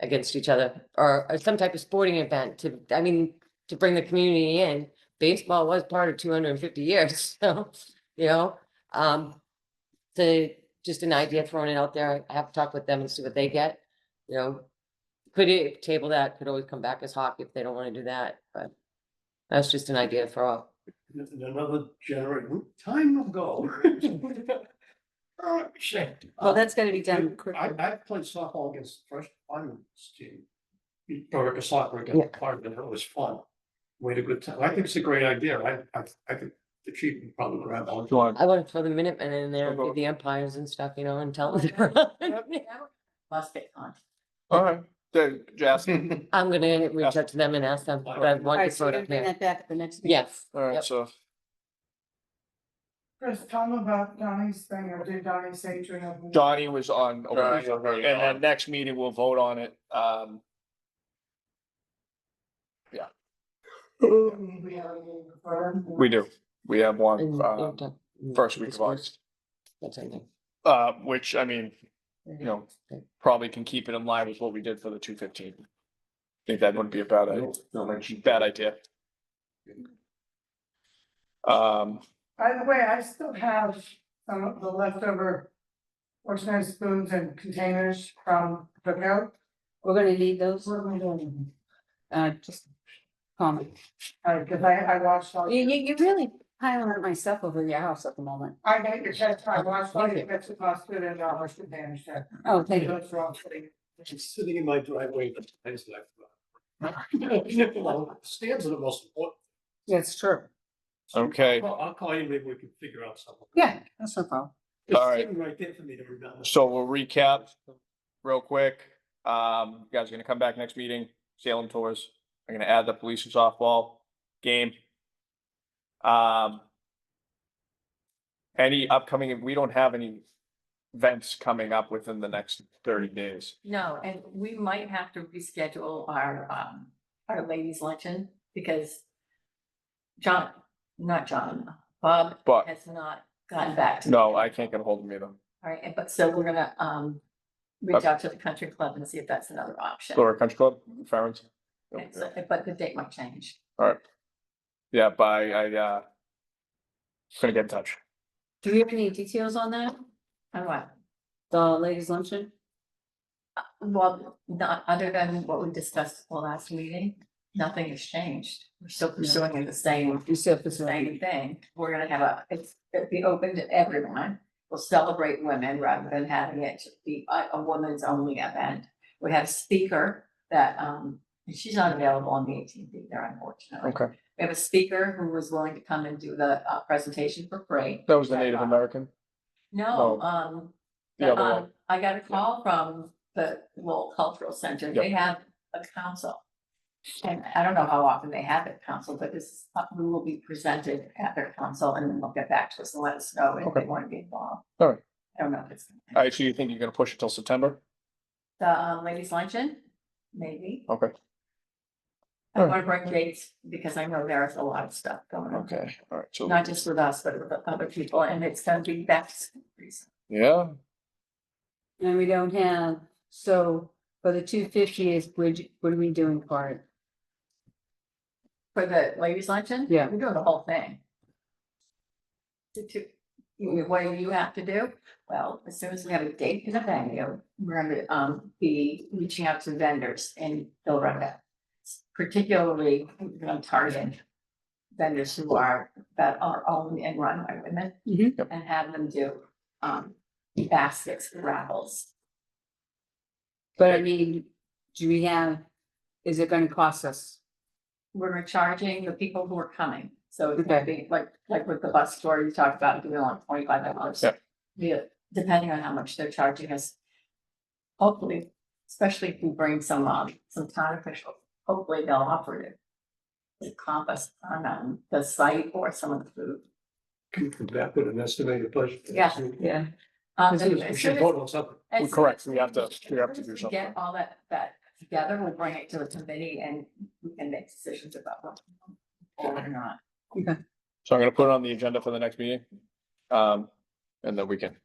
against each other, or some type of sporting event to bring the community in? Baseball was part of 250 years, so, just an idea, throwing it out there. I have to talk with them and see what they get, Could it table that, could always come back as hockey if they don't want to do that, but that's just an idea to throw out. Another generation, time ago. Oh, shit. Well, that's gotta be done I quickly. played softball against the first finance team. Or soccer against Yeah. part of it, it was fun. We had a good time. I think it's a great idea. I think the chief would probably grab on. Do you want- I want to throw the Minutemen in there, I'll go. give the umpires and stuff, and tell them. Must get on. All right, then, Jasmine. I'm gonna reach out to them and ask them, but I All want right, to so throw we're it gonna up bring there. that back at the next meeting. Yes. All right, Yep. so Chris, tell them about Donnie's thing, or did Donnie say to him? Donnie was on, Donnie's already and then on. next meeting we'll vote on it. We have a meeting before. We do. We have one, And- first week of August, That's everything. which, probably can keep it in line with what we did for the 215. Think that wouldn't be a bad idea. By the way, I still have some of the leftover organized spoons and containers from cookout. We're gonna need those, What am I doing? just comment. Cause I watched all. You really piling on my stuff over your house at the moment. I got your text, I watched all your bits and bobs, put in our containers there. Oh, thank you. That's wrong, sitting. It's sitting in my driveway. But stands are the most important. That's true. Okay, I'll call you, maybe we can figure out something. Yeah, that's no problem. It's All right. sitting right there for me to remember. so we'll recap real quick. You guys are gonna come back next meeting, Salem tours. I'm gonna add the police and softball game. Any upcoming, we don't have any events coming up within the next 30 days. No, and we might have to reschedule our ladies luncheon because Bob But has not gotten back to me. no, I can't get a hold of me though. All right, but so we're gonna reach out to the country club and see if that's another option. Go to our country club, Farron's. Okay, so- But the date might change. All right. Yeah, gonna get in touch. Do we have any details on that? On what? The ladies luncheon? Well, not other than what we discussed at the last meeting, nothing has changed. We're still pursuing the same, You said for sure. same thing. We're gonna have it'll be open to everyone. We'll celebrate women rather than having it be a woman's only event. We have a speaker that, and she's not available on the 18th either, unfortunately. Okay. We have a speaker who was willing to come and do the presentation for free. That was the Native American. No, The other one. I got a call from the Lowell Cultural Center. They have a council. And I don't know how often they have a council, but we will be presented at their council and then they'll get back to us and let us know if they Okay. want to be involved. All right. I don't know if it's All right, so you think you're gonna push it till September? the ladies luncheon, maybe. Okay. I want to bring dates because I know there's a lot of stuff going on. Okay, all right, so, Not just with us, but with other people, and it's gonna be back to school pretty soon. yeah, And we don't have, so for the 250th, what are we doing for it? For the ladies luncheon? Yeah. We're doing the whole thing. What do you have to do? Well, as soon as we have a date and a venue, we're gonna be reaching out to vendors in Philadelphia. Particularly, we're gonna target vendors that are owned and run by women. Mhm. And have them do baskets, raffles. But I mean, do we have, is it gonna cost us? We're charging the people who are coming, so it could be like with the bus tour you talked about, doing like $25. Yeah. Yeah, depending on how much they're charging us. Hopefully, especially if we bring some town officials, hopefully they'll offer to comp us on the site or some of the food. Can you come back with an estimated budget? Yeah. Yeah. As We soon as- should vote on something. as correct, soon we have to as do something. Get all that together, we'll bring it to the committee and we can make decisions about what or not. so I'm gonna put it on the agenda for the next meeting. And then we can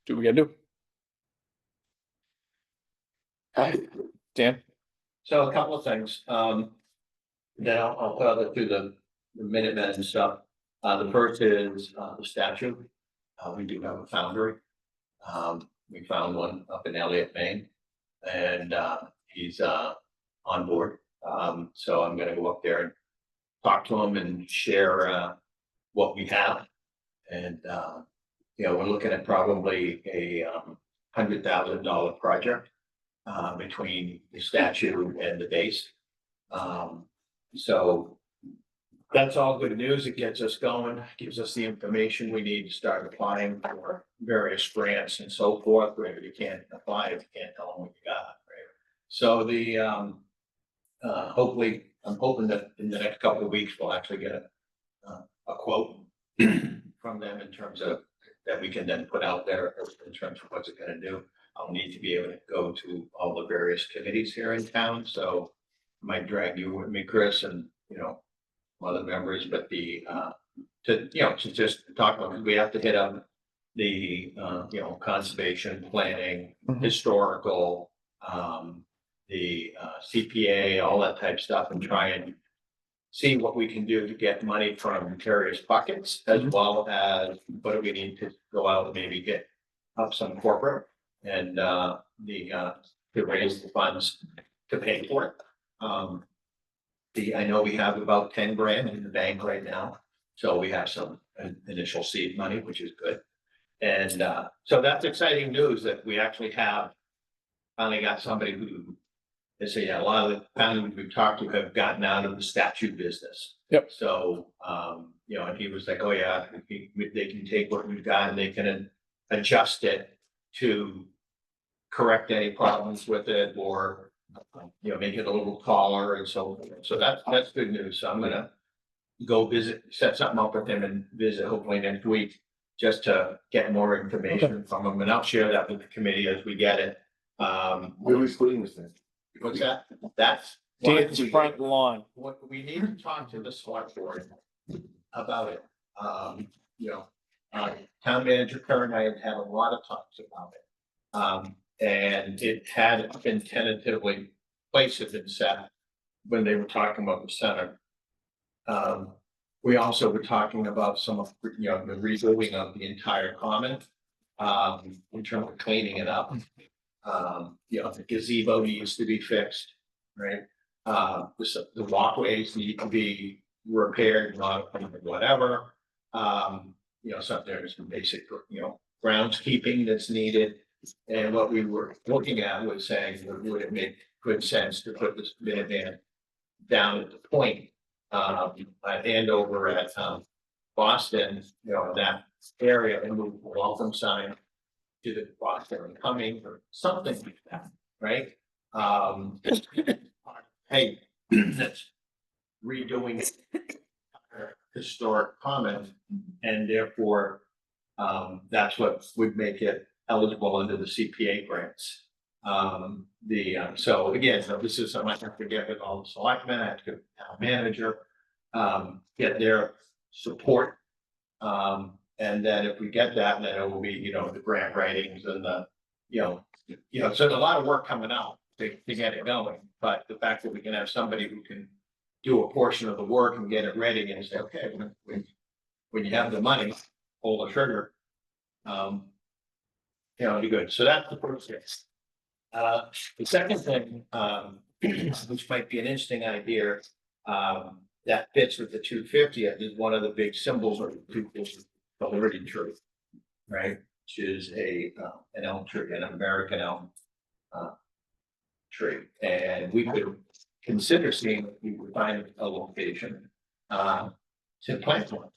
do what we gotta do. Dan? So a couple of things, then I'll further through the Minutemen and stuff. The first is, the statue. We do have a foundry. We found one up in Elliott, Maine. And, he's, on board. So I'm gonna go up there and talk to him and share, what we have. And, we're looking at probably a, $100,000 project. Between the statue and the base. So that's all good news. It gets us going, gives us the information we need to start applying for various grants and so forth, where you can't apply if you can't tell them what you got, right? So hopefully, I'm hoping that in the next couple of weeks, we'll actually get a quote from them in terms of that we can then put out there in terms of what's it gonna do. I'll need to be able to go to all the various committees here in town, so I might drag you with me, Chris, and, other members, but to just talk about, we have to hit up the, conservation, planning, historical, the CPA, all that type stuff, and try and see what we can do to get money from various buckets, as well as what do we need to go out and maybe get up some corporate and to raise the funds to pay for it. I know we have about 10 grand in the bank right now, so we have some initial seed money, which is good. And so that's exciting news that we actually have finally got somebody who they say, a lot of the families we've talked to have gotten out of the statue business. Yep. So, and he was like, oh yeah, they can take what we've got and they can adjust it to correct any problems with it or, make it a little taller and so forth. So that's good news. So I'm gonna go visit, set something up with him and visit hopefully next week just to get more information from him. And I'll share that with the committee as we get it. Where are we putting this thing? What's that? That's. Dan's front lawn. What we need to talk to the select board about it. Town manager Karen and I have had a lot of talks about it. And it had been tentatively, place had been set when they were talking about the center. We also were talking about some of, you know, the rebuilding of the entire common, in terms of cleaning it up. You know, the gazebo needs to be fixed, right? The walkways need to be repaired, modified, whatever. You know, so there's some basic, you know, groundskeeping that's needed. And what we were looking at was saying, would it make good sense to put this Minuteman down at the point, and over at, Boston, you know, that area, and move the welcome sign to the Boston coming or something like that, right? Hey, that's redoing historic comment, and therefore, that's what would make it eligible under the CPA grants. So again, so this is something I have to get with all the selectmen, I have to get the town manager, get their support. And then if we get that, then it will be, you know, the grant writings and the, you know, so there's a lot of work coming out to get it going. But the fact that we can have somebody who can do a portion of the work and get it ready and say, okay, when you have the money, pull the trigger. You know, it'd be good. So that's the first thing. The second thing, which might be an interesting idea, that fits with the 250th is one of the big symbols of the 250th, the Liberty Tree, right? Which is an elm tree, an American elm tree. And we could consider seeing if we could find a location to plant one,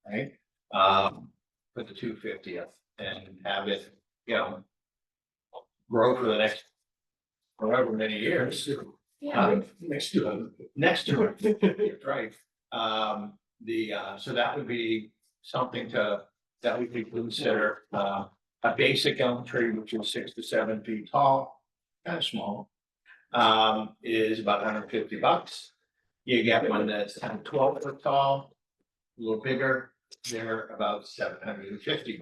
right? For the 250th and have it, you know, grow for the next however many years. Next to it, right? So that would be something that we could consider, a basic elm tree, which is 6 to 7 feet tall, kind of small, is about $150. You get one that's 10, 12 foot tall, a little bigger, they're about $750.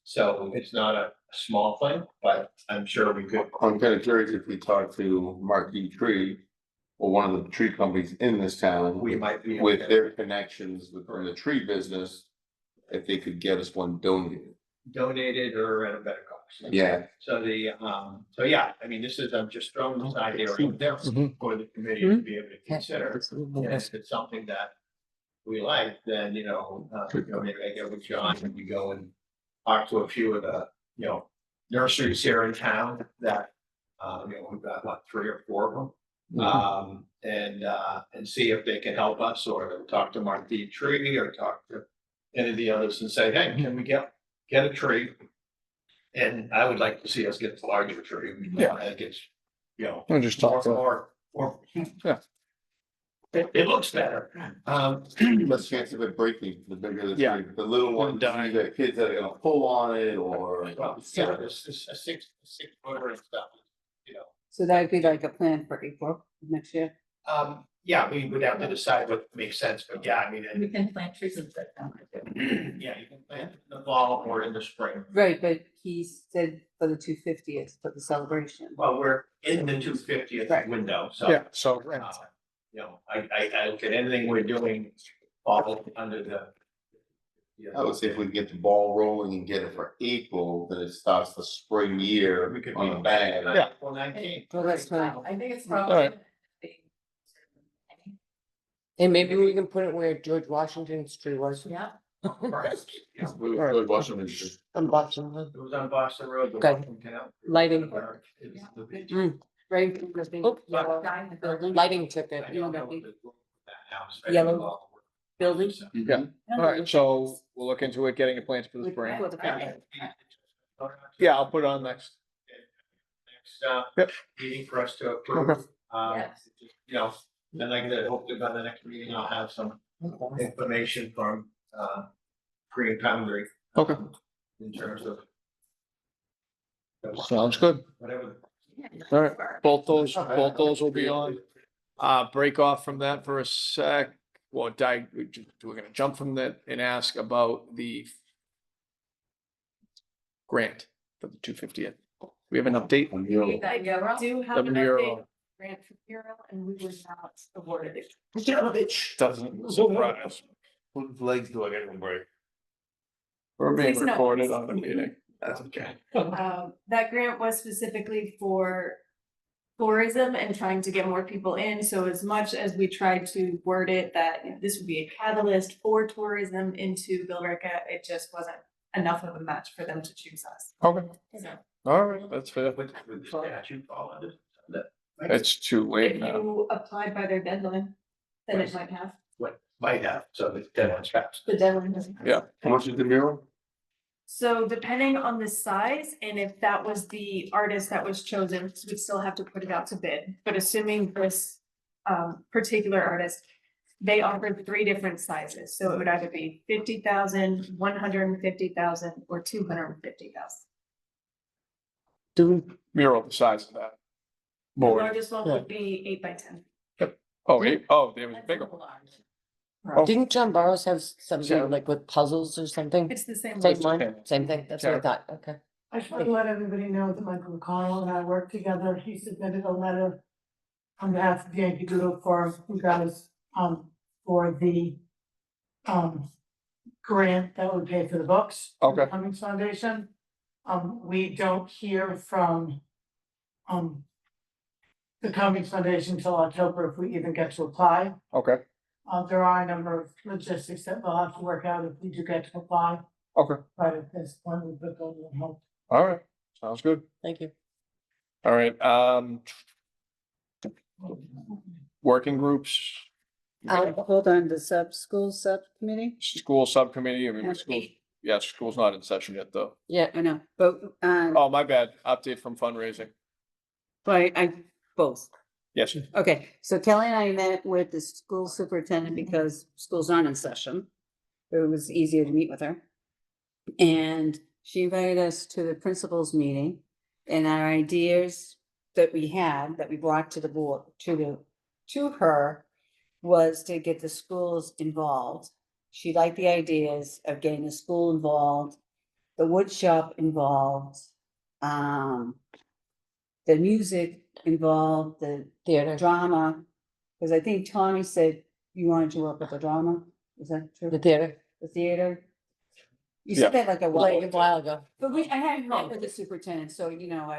So it's not a small thing, but I'm sure we could. I'm kind of curious if we talk to Marquee Tree or one of the tree companies in this town. We might be. With their connections within the tree business, if they could get us one donated Or at a better cost. Yeah. So so yeah, I mean, this is, I'm just throwing this idea out there for the committee to be able to consider. And if it's something that we like, then, maybe I get with John and we go and talk to a few of the, nurseries here in town that, we've got what, 3 or 4 of them. And see if they can help us, or talk to Marquee Tree or talk to any of the others and say, hey, can we get a tree? And I would like to see us get the larger tree. Yeah. I think it's, We'll just talk to more, Yeah. It looks better. Less chance of it breaking, the bigger the Yeah. tree. The little ones, dying. the kids that are gonna pull on it or. Well, yeah, it's a six footer and stuff, So that would be like a plan for April next year. Yeah, we would have to decide what makes sense, but yeah, I mean, We can plant trees in September. yeah, you can plant in the fall or in the spring. Right, but he said for the 250th, for the celebration. Well, we're in the 250th Right. window, so. Yeah, so, I look at anything we're doing fall under the. I would say if we can get the ball rolling and get it for April, then it starts the spring year We could on be. the bag. Yeah. Well, 19. Well, that's fine. I think it's All probably. And maybe we can put it where George Washington's tree was. Yeah. Correct. Yeah. Good Washington. On Boston. It was on Boston Road. the Okay. Washington Canal. Lighting. It's the beach. Right. Oh, But- lighting took I it. don't know what the- that house- Yellow building. Yeah. All right, so we'll look into it, getting a plan for the spring. Yeah, I'll put it on next. Next, Yep. meeting for us to approve. Yes. Then like I said, hopefully by the next meeting, I'll have some information from, Green Foundry. Okay. In terms of. Sounds good. Whatever. All right, both those will be on. Break off from that for a sec. Well, we're gonna jump from that and ask about the grant for the 250th We have an update. I do have The an mural. update grant for mural and we were not awarded it. Doesn't surprise. Whose legs do I get to break? We're being Please no. recorded on the meeting. That's okay. That grant was specifically for tourism and trying to get more people in. So as much as we tried to word it that this would be a catalyst for tourism into Billerica, it just wasn't enough of a match for them to choose us. Okay, So all right, that's fair. With the statute fall under that. It's too late if now. you applied by their deadline, then it might have, What might have, so the deadline's passed. the deadline doesn't. Yeah. How much is the mural? So depending on the size and if that was the artist that was chosen, we'd still have to put it out to bid. But assuming this particular artist, they offered 3 different sizes. So it would either be 50,000, 150,000, or 250,000. Do, Mural the size of that. The Board. largest one would be 8 by 10. Oh, there was bigger. Oh. didn't John Burrows have something like with puzzles or something? It's the same. Same one. one, same thing, that's what I thought, okay. I just want to let everybody know that Michael McConnell and I worked together. He submitted a letter on behalf of the Yankee Doodle for you guys, for the, grant that would pay for the books. for the Okay. Cummings Foundation. We don't hear from, the Cummings Foundation until October if we even get to apply. Okay, There are a number of logistics that we'll have to work out if we do get to apply, okay, but at this point, we've been going to help. all right, sounds good. Thank you. All right, working groups, Hold on, the school subcommittee? school subcommittee, I mean, Has school, yeah, school's not in session yet, though. Yeah, I know, but, Oh, my bad, update from fundraising. both. Yes, Okay, so Kelly and I met with the school superintendent because school's not in session. It was easier to meet with her. And she invited us to the principals meeting and our ideas that we had, that we brought to the board, to her, was to get the schools involved. She liked the ideas of getting the school involved, the wood shop involved, the music involved, the theater, drama, because I think Tommy said you wanted to work with the drama, is that true? the theater, The theater? You said that like a like a while, while ago. but I hadn't met with the superintendent, so you know,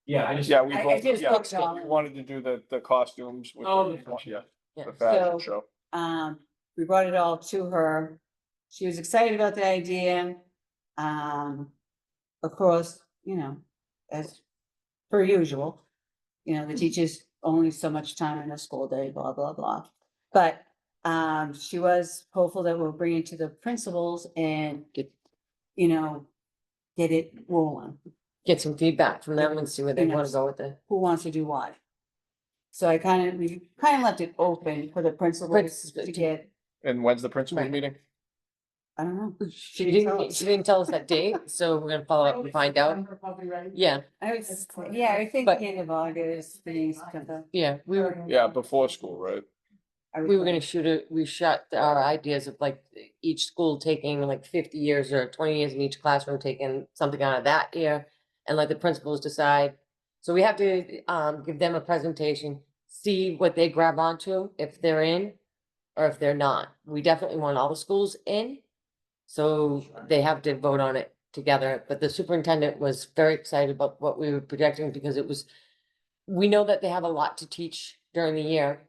Yeah, I just. yeah, we I both, just yeah, looked on we it. wanted to do the costumes. with Oh, the- Yeah, Yeah. the fashion So- show. we brought it all to her. She was excited about the idea. Of course, you know, as per usual, you know, the teachers only so much time in a school day, blah, blah, blah. But, she was hopeful that we'll bring it to the principals and get, you know, get it rolling. Get some feedback from them and see where they wanna go with it. Who wants to do what? So we kind of left it open for the principals to get, And when's the principal's Right. meeting? I don't know. She didn't tell us that date, so we're gonna follow up and find out. September, probably, right? Yeah, I was, yeah, I think But- the end of August, beginning of September. yeah, we were, Yeah, before school, right? we were gonna we shot our ideas of like each school taking like 50 years or 20 years in each classroom, taking something out of that year. And let the principals decide. So we have to give them a presentation, see what they grab onto, if they're in or if they're not. We definitely want all the schools in. So they have to vote on it together, but the superintendent was very excited about what we were projecting because it was, we know that they have a lot to teach during the year.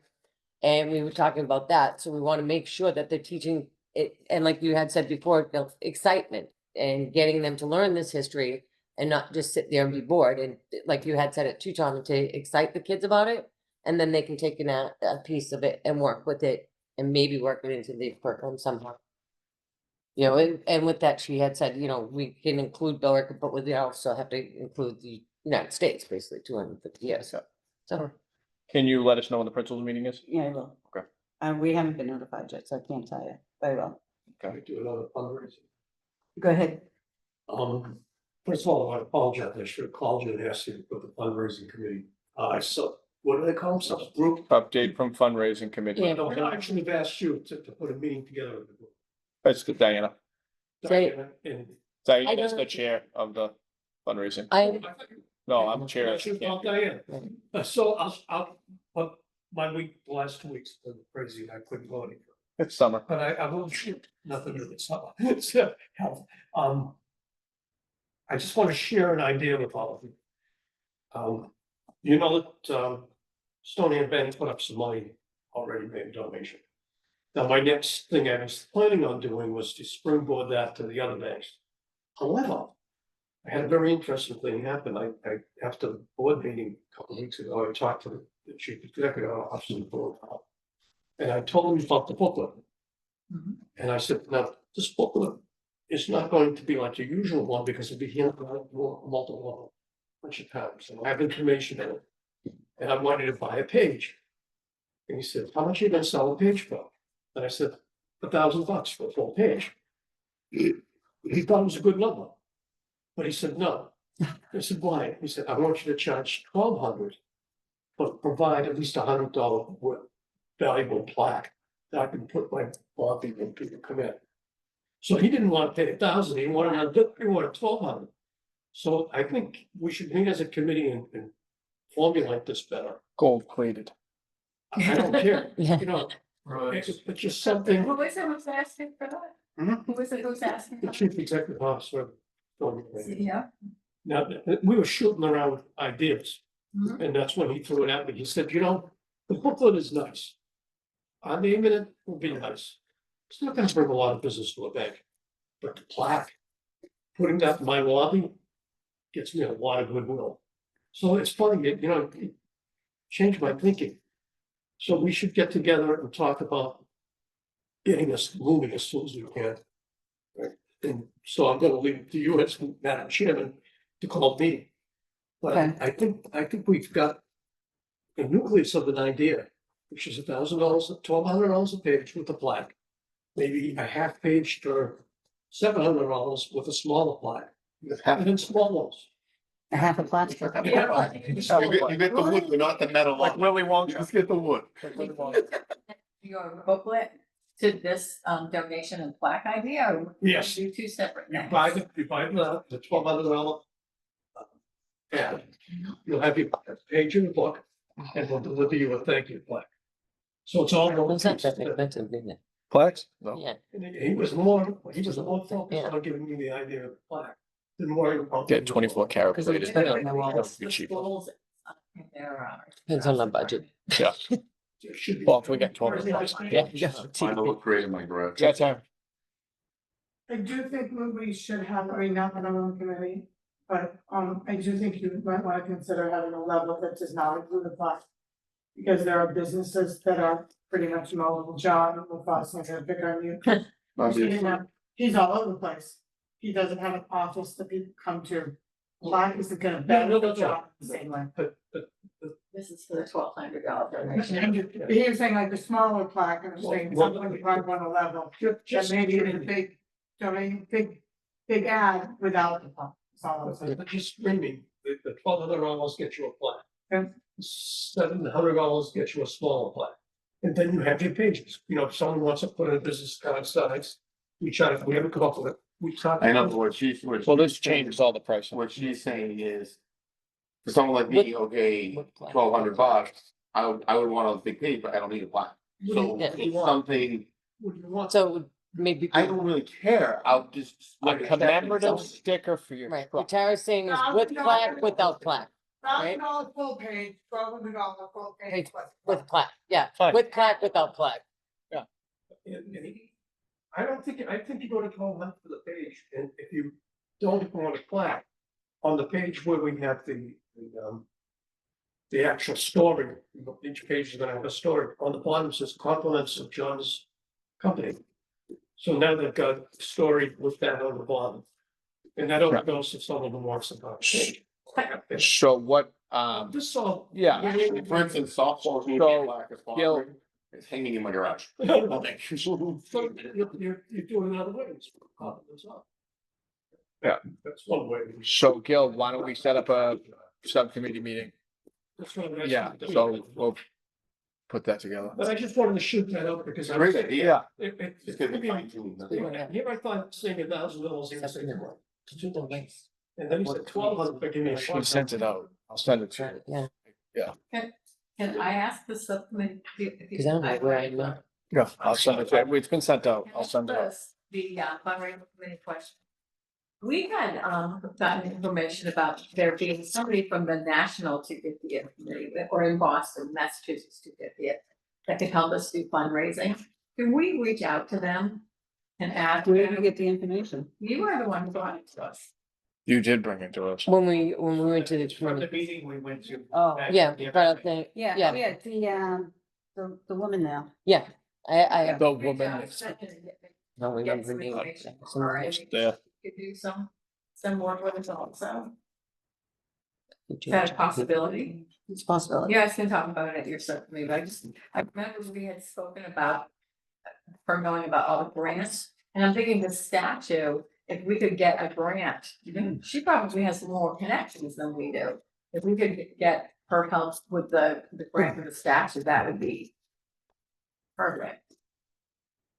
And we were talking about that, so we want to make sure that they're teaching it, and like you had said before, the excitement and getting them to learn this history and not just sit there and be bored, and like you had said it too, Tom, to excite the kids about it, and then they can take a piece of it and work with it and maybe work it into the curriculum somehow. You know, and with that, she had said, you know, we can include Billerica, but we also have to include the United States, basically 250 years. So, Can you let us know when the principal's meeting is? Yeah, I will. Okay. We haven't been notified yet, so I can't tell you, but I will. Can we do another fundraiser? Go ahead. First of all, I want to apologize. I should have called you and asked you for the fundraising committee. I saw, what do they call themselves? Group? Update from fundraising committee. Yeah. No, I should have asked you to put a meeting together with the group. That's good, Diana. Say- Diana, and Diana is don't- the chair of the fundraising. I, No, I'm chair. I Actually, can't I'll do tell it. you. So but my week, the last 2 weeks, have been crazy, I couldn't go anywhere. It's summer. But I will shoot, nothing to this summer. So, I just want to share an idea with all of you. You know that, Stony and Ben put up some money, already made a donation. Now, my next thing I was planning on doing was to springboard that to the other banks. However, I had a very interesting thing happen. I after the board meeting a couple of weeks ago, I talked to the chief executive officer of the board. And I told him about the booklet. And I said, now, this booklet is not going to be like your usual one because it'll be handled out multiple bunch of times. And I have information in it. And I wanted to buy a page. And he said, how much are you gonna sell a page for? And I said, $1,000 for a full page. He thought it was a good number. But he said, no. I said, why? He said, I want you to charge $1,200, but provide at least $100 worth valuable plaque that I can put my lobby when people come in. So he didn't want to pay $1,000, he wanted $1,200. So I think we should meet as a committee and formulate this better. Gold plated. I don't care, you know, Right. it's just something. Who is it who's asking for that? Mhm. Who is it who's asking? The for chief executive officer. that? Yeah. Now, we were shooting around ideas, Mhm. and that's when he threw it at me. He said, you know, the booklet is nice. Our name in it will be nice. It's not gonna bring a lot of business to a bank. But the plaque, putting that in my lobby gets me a lot of goodwill. So it's funny, you know, it changed my thinking. So we should get together and talk about getting us moving as soon as we can. Right? And so I'm gonna leave it to you as Madam Chairman to call me. But Okay. I think we've got the nucleus of an idea, which is $1,000, $1,200 a page with a plaque. Maybe a half page for $700 with a smaller plaque, and then small ones. A half a plaque. You get the wood, but not the metal. Like Willy Wonka. Just get the wood. Your booklet to this donation and plaque idea, or? Yes. Do two separate You things? buy the $1,200. And you'll have your page in the book, and we'll deliver you a thank you plaque. So it's all. It's not that expensive, isn't it? Plaques? No. Yeah. And he was more focused Yeah. on giving me the idea of the plaque. Didn't worry about. Get 24 karat Because it's plated. better on the wall. That would be cheaper. Depends on the budget. Yeah. It should be. Well, if we get 12. Yeah. Find a look great in my garage. Yeah, time. I do think we should have, I mean, not that I'm on the committee, but, I do think you might wanna consider having a level that does not include the plaque. Because there are businesses that are pretty much mowing John, with us, I'm gonna pick on you. He's all over the place. He doesn't have an office that people come to. Plaque isn't gonna benefit John the same way. But This is for the $1,200 donation. He was saying like the smaller plaque, and I'm saying something like probably on a level, that maybe in a big, big ad without the plaque. That's all I'm saying. But just screaming, the $1,200 get you a plaque. Okay. $700 get you a smaller plaque. And then you have your pages, you know, if someone wants to put in a business card size, we never come up with it. We talk. I know, but Well, this changes all the pricing. what she's saying is, for someone like me, okay, What plaque? $1,200, I would want a big page, but I don't need a plaque. So Yeah. it's something, What do you want? So maybe. I don't really care, I'll just. A commemorative sticker for your Right, truck. what Tara's saying is with plaque, without plaque, $1,000 full page, $1,200 full page. with plaque, yeah, Fine. with plaque, without plaque. I don't think, I think you go to 12 for the page, and if you don't want a plaque, on the page where we have the actual story, each page is gonna have a story, on the bottom says compliments of John's company. So now they've got a story with that on the bottom. And that only goes to someone who wants to buy a page. So what, This all. yeah. For instance, softball, So, plaque is Gil- it's hanging in my garage. So you're doing it other ways. Compliments up. Yeah. That's one way. So Gil, why don't we set up a subcommittee meeting? That's what I'm asking. Yeah, so we'll put that together. But I just wanted to shoot that out because I. Great idea. Yeah, It's gonna be fine too. Here I thought saying $1,000 in a single one. To the waste. And then he said 1,200 for give me a She short. sent it out. I'll send it to you. Yeah, Can I ask the subcommittee? because I don't know where I'm at. Yeah, I'll send it to you. It's been sent out. I'll send it out. The fundraising committee question. We had gotten information about there being somebody from the National 250th Committee or in Boston, Massachusetts 250th that could help us do fundraising. Can we reach out to them and ask? Where did you get the information? You were the one who brought it to us. You did bring it to us. When we went to the From the committee. meeting we went to. Oh, Yeah, but I think, yeah, yeah, the woman now. yeah, I. The woman. No, we Get never some knew. information Some for of it. us there. Could do some work with us also. could Is that a possibility? It's a possibility. You guys can talk about it at your subcommittee, but I remember we had spoken about her knowing about all the grants, and I'm thinking the statue, if we could get a grant, she probably has more connections than we do. If we could get her help with the grant for the statue, that would be perfect.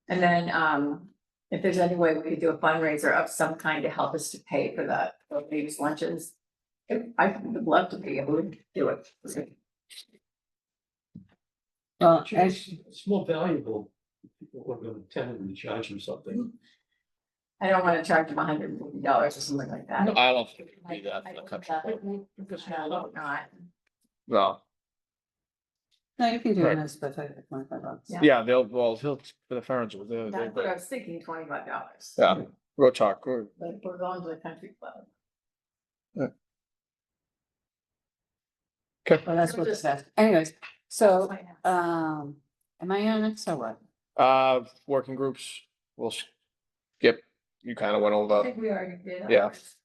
And then, if there's any way we could do a fundraiser of some kind to help us to pay for the baby's lunches, I would love to be able to do it. Well, It's more valuable. People who are going to attend and charge them something. I don't wanna charge them $150 or something like that. I don't think it'd be that I for the don't country. I hope not. No, no, you can do Right. it as for $25. Yeah. yeah, he'll for the Ferns, they're That's what I great. was thinking, $25. Yeah, we'll talk. We're- But we're going to the country club. Well, that's what it's at. Anyways, so, That's my house. am I on it? So what? Working groups, we'll skip, you kind of went I over. think we already did. Yeah. ours.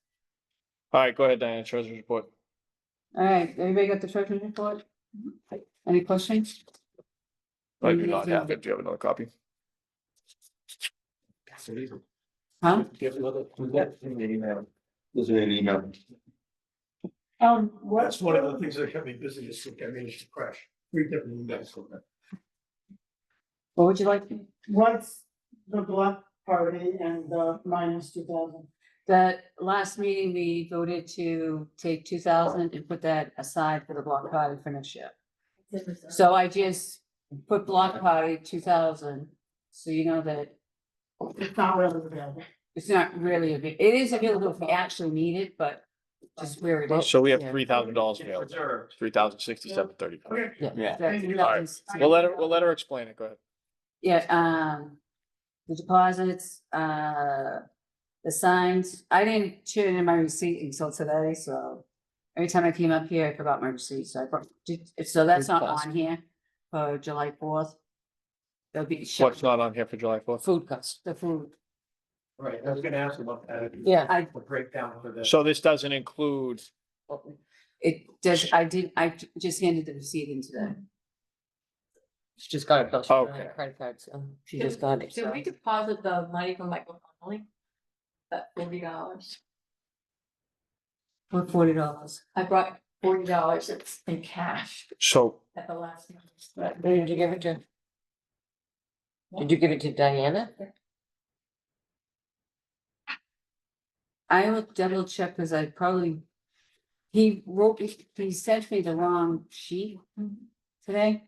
All right, go ahead, Diana, treasurer's report. All right, everybody got the treasurer's report? Any questions? I do not have it. Do you have another copy? Huh? There's an email. That's one of the things that kept me busy this week. I managed to crash 3 different emails from that. What would you like? What's the block party and the minus 2,000? The last meeting, we voted to take 2,000 and put that aside for the block party for next year. So I just put block party 2,000, so you know that It's not really available. it's not really it is available if we actually need it, but just where it is. So we have Yeah. $3,000 available, Reserved. 3,067.30. Okay. Yeah. Yeah. that's All right. 2,000. We'll let her explain it. Go ahead. Yeah, the deposits, the signs, I didn't turn in my receipt until today, so. Every time I came up here, I forgot my receipt, so so that's not on here for July 4th. There'll be. What's not on here for July 4th? Food costs. The food, Right, I was gonna ask about that. Yeah. The breakdown for the. So this doesn't include, it does, I just handed the receipt in today. She just got it, though. She got it on Okay. her credit card, so she just got it. Should so. we deposit the money from Michael Connolly? That $40. For $40. I brought $40, it's in cash so at the last meeting. Who did you give it to? Did you give it to Diana? I will double check, because I probably. He sent me the wrong sheet today.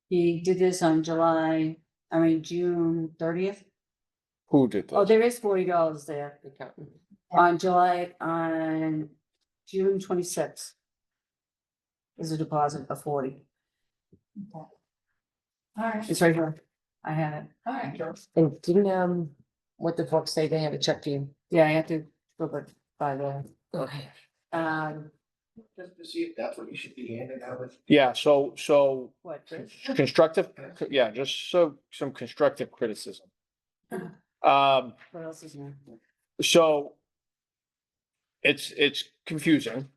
He did this on June 30th. who did Oh, this? there is $40 there. On June 26th. Is a deposit of 40. All right, It's right here. I have it. all right. And didn't, what the folks say, they have a check for you? Yeah, I have to go by the, Okay. Just to see if that's what you should be handing out with. Yeah, so what? Chris? constructive, yeah, just some constructive criticism. What else is there? So it's confusing.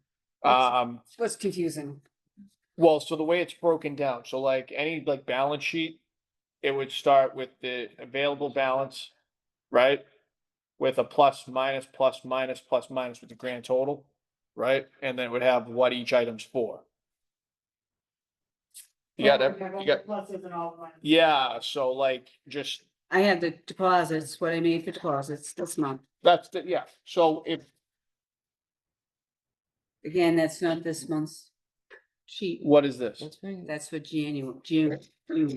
What's confusing? Well, so the way it's broken down, so like any like balance sheet, it would start with the available balance, right? With a plus, minus, plus, minus, plus, minus with the grand total, right? And then it would have what each item's for. You got, you got, Pluses and all the. yeah, so like just, I have the deposits, what I made for deposits this month. that's the, yeah, so if Again, that's not this month's sheet. What is this? That's right. That's for January, June.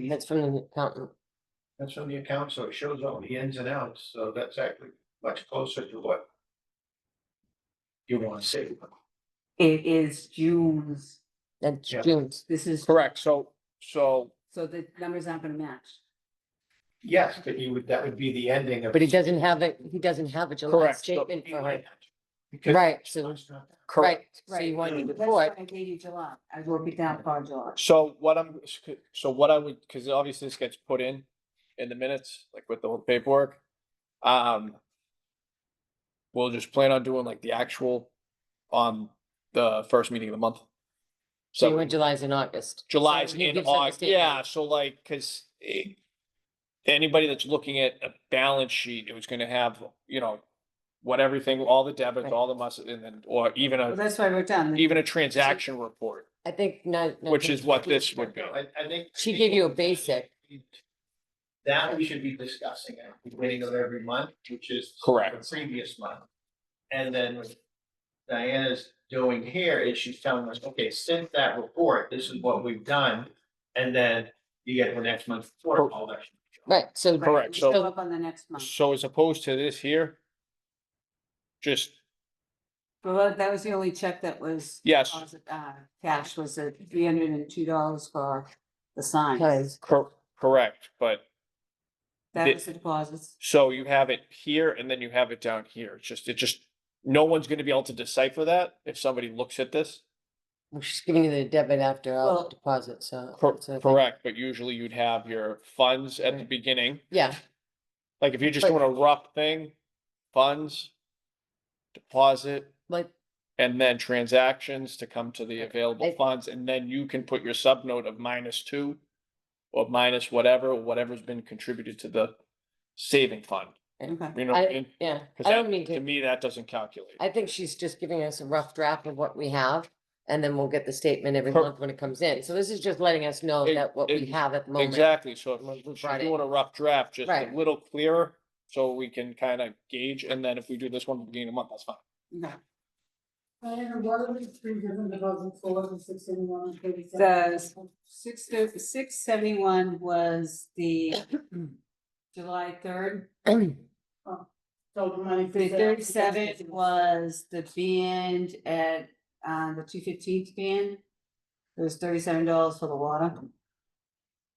That's from the accountant. That's from the account, so it shows all the ins and outs, so that's actually much closer to what you want to see. It is June's. That's Yeah. June's. This is, Correct, so so the numbers aren't gonna match. Yes, but you would, that would be the ending of. But he doesn't have a July Correct, so- statement for her. Because- Right, so, correct. right, so you want to That's report. why I gave you July. I broke it down for July. So what I would, because obviously this gets put in the minutes, like with the whole paperwork. We'll just plan on doing like the actual on the first meeting of the month. So you want July's in August. July's So he in gives us a August, statement. yeah, so like, cause anybody that's looking at a balance sheet, it was gonna have, what everything, all the debits, Right. all the must, and then, or even Well, a, that's why I wrote down. even a transaction report, I think not. which is what this would be. I think. She gave you a basic. That we should be discussing at the beginning of every month, which is. Correct. The previous month. And then what Diana's doing here is she's telling us, okay, since that report, this is what we've done. And then you get the next month's report, all that. Right, so. Correct, Show so, up on the next month. so as opposed to this here, just, Well, that was the only check that was. Yes. Cash was at $302 for the sign. Because correct, but, That was the deposits. so you have it here and then you have it down here, it just, no one's gonna be able to decipher that if somebody looks at this. she's giving you the debit after all Well- the deposits, so. Cor- so I think- Correct, but usually you'd have your funds at the Right. beginning, Yeah, like if you're just But- doing a rough thing, funds, deposit, like, and then transactions to come to the available I- funds, and then you can put your subnote of -2 or minus whatever's been contributed to the saving fund, Okay. you know what I I, mean? yeah, 'Cause I that- don't mean To to, me, that doesn't calculate. I think she's just giving us a rough draft of what we have. And then we'll get the statement every Cor- month when it comes in. So this is just letting us know Ex- that what we ex- have at the moment. Exactly, so if we she's brought doing a rough draft, just a Right. little clearer, so we can kind of gauge, and then if we do this one at the beginning of the month, that's fine. Okay. And what are the three different deposits for the 671 and 37? The 671 was the July 3rd. So the money. for The that- 37 was the band at, the 215th band. It was $37 for the water.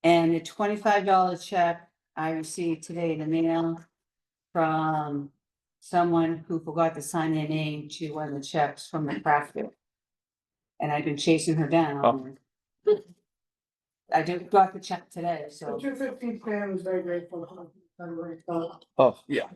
And the $25 check I received today in the mail from someone who forgot to sign their name to one of the checks from the craft fair. And I've been chasing her down. I just got the check today, The so 215th band was very grateful. I Oh, yeah.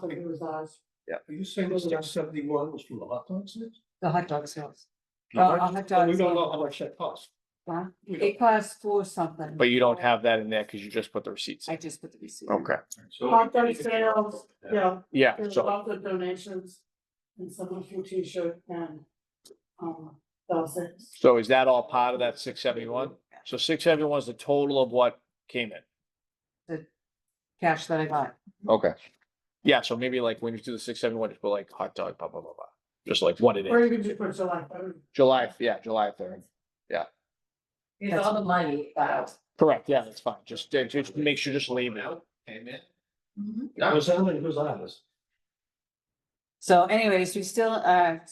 think it was ours. Are you saying the 671 was from the hot dog sales? the hot dog sales. No, Oh, I- hot We dogs. don't know how much that costs. Huh? We don't- It costs for something. But you don't have that in there, because you just put the receipts I in. just put the receipt. Okay, So. Hot dog sales, yeah, yeah, there's so, lots of donations and some of few t-shirt and, those things. so is that all part of that 671? So 671 is the total of what came in? Cash that I got. Okay. Yeah, so maybe like when you do the 671, just put like hot dog, blah, blah, blah, blah, just like what it Or is. you could just put July 3rd. July 3rd. It's all the money, Correct, yeah, that's fine, just make sure, just leave it. Came in. That was on and it was on us. So anyways, we still have,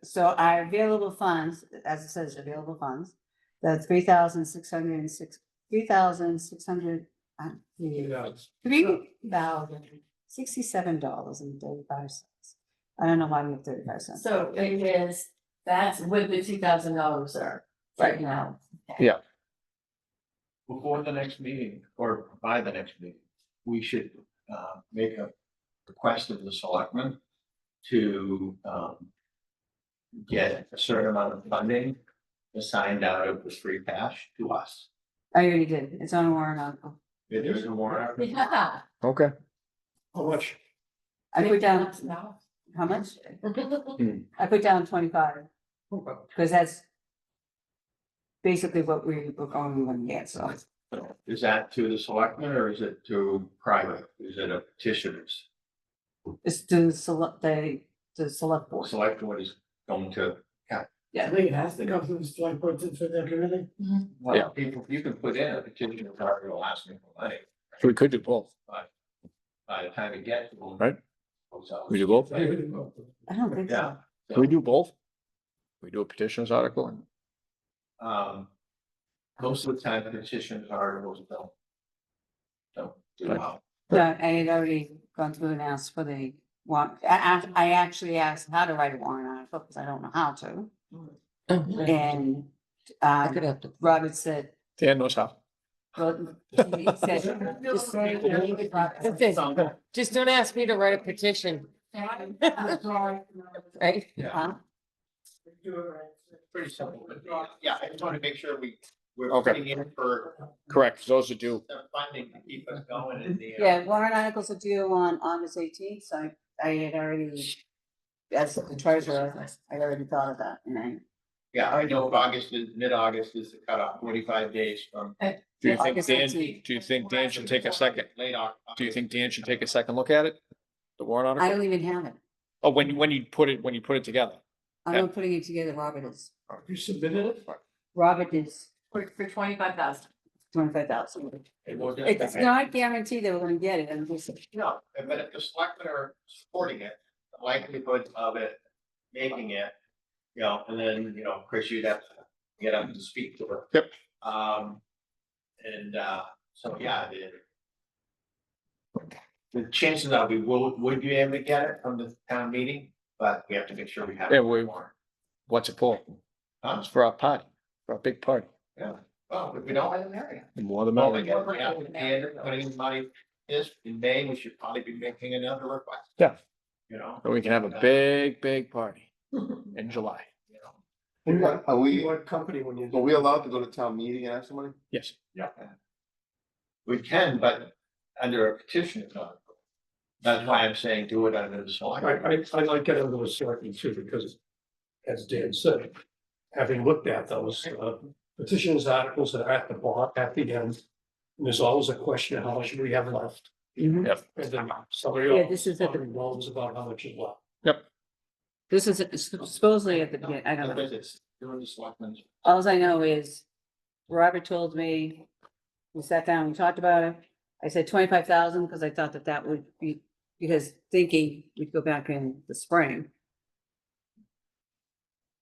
so our available funds, as it says, available funds. The $3,606, $3,600, $3,067.35. I don't know why we have 35 cents. So it is, that's with the $2,000 reserve right now. Before the next meeting, or by the next meeting, we should, make a request of the selectmen to, get a certain amount of funding assigned out of the free cash to us. I already did. It's on a warrant article. If there's a more. Yeah. Okay. How much? I put down, No. how much? I put down 25, because that's basically what we were going to get, so. Is that to the selectmen or is it to private? Is it a petitioners? It's to select, the select board. Select board is going to, Yeah, I think it has to go through the select board to their committee. well, people, you can put in a petition article asking for money. So we could do both, By the time you get to them. right? We do both? I don't think Yeah. so. Can we do both? We do a petitions article and Most of the time petitions articles don't do well. No, I had already gone through and asked for the warrant. I actually asked how to write a warrant article because I don't know how to. And I could have to. Robert said, Dan knows how. well, he said, just say you need it, Robert. That's it. Just don't ask me to write a petition, right? Huh? Pretty simple, but yeah, I just want to make sure we're Okay. putting in for Correct, those are due. some funding to keep us going in the. Yeah, warrant articles are due on August 18th, so I had already, as the treasurer, I already thought of that, and I. Yeah, I know mid-August is the cutoff, 45 days from. Do you think August Dan, 18th. do you think Dan should take a second? Late October. Do you think Dan should take a second look at it? The warrant I article? don't even have it. Oh, when you put it together? I'm Yeah. not putting it together, Robert is. You submitted it? Robert is For 25,000. 25,000. It's It's not guaranteed that we're gonna get it, I'm just, No, but if the selectmen are supporting it, the likelihood of it making it, and then, Chris, you'd have to get up and speak to her. Yep. So, yeah, the chances are we would be able to get it from the town meeting, but we have to make sure we have. Yeah, it more. What's it for? Huh? It's for our party, for our big party. Yeah, well, if we don't have an area. The more the Well, merrier. again, we have to end up putting money this in May, we should probably be making another request. Yeah. And we can have a big party in July. Are we, What company when you? are we allowed to go to town meeting and ask somebody? Yes. We can, but under a petition, it's not. That's why I'm saying do it under the select. I like getting into a certain too, because as Dan said, having looked at those petitions articles that are at the bottom, at the end, and there's always a question, how much do we have left? Yep. And then somebody Yeah, else this is at the- moans about how much is left. Yep. this is supposedly at the beginning, I don't know. Because it's doing the selectmen's. Alls I know is Robert told me, we sat down, we talked about it. I said 25,000 because I thought that would be, because thinking we'd go back in the spring.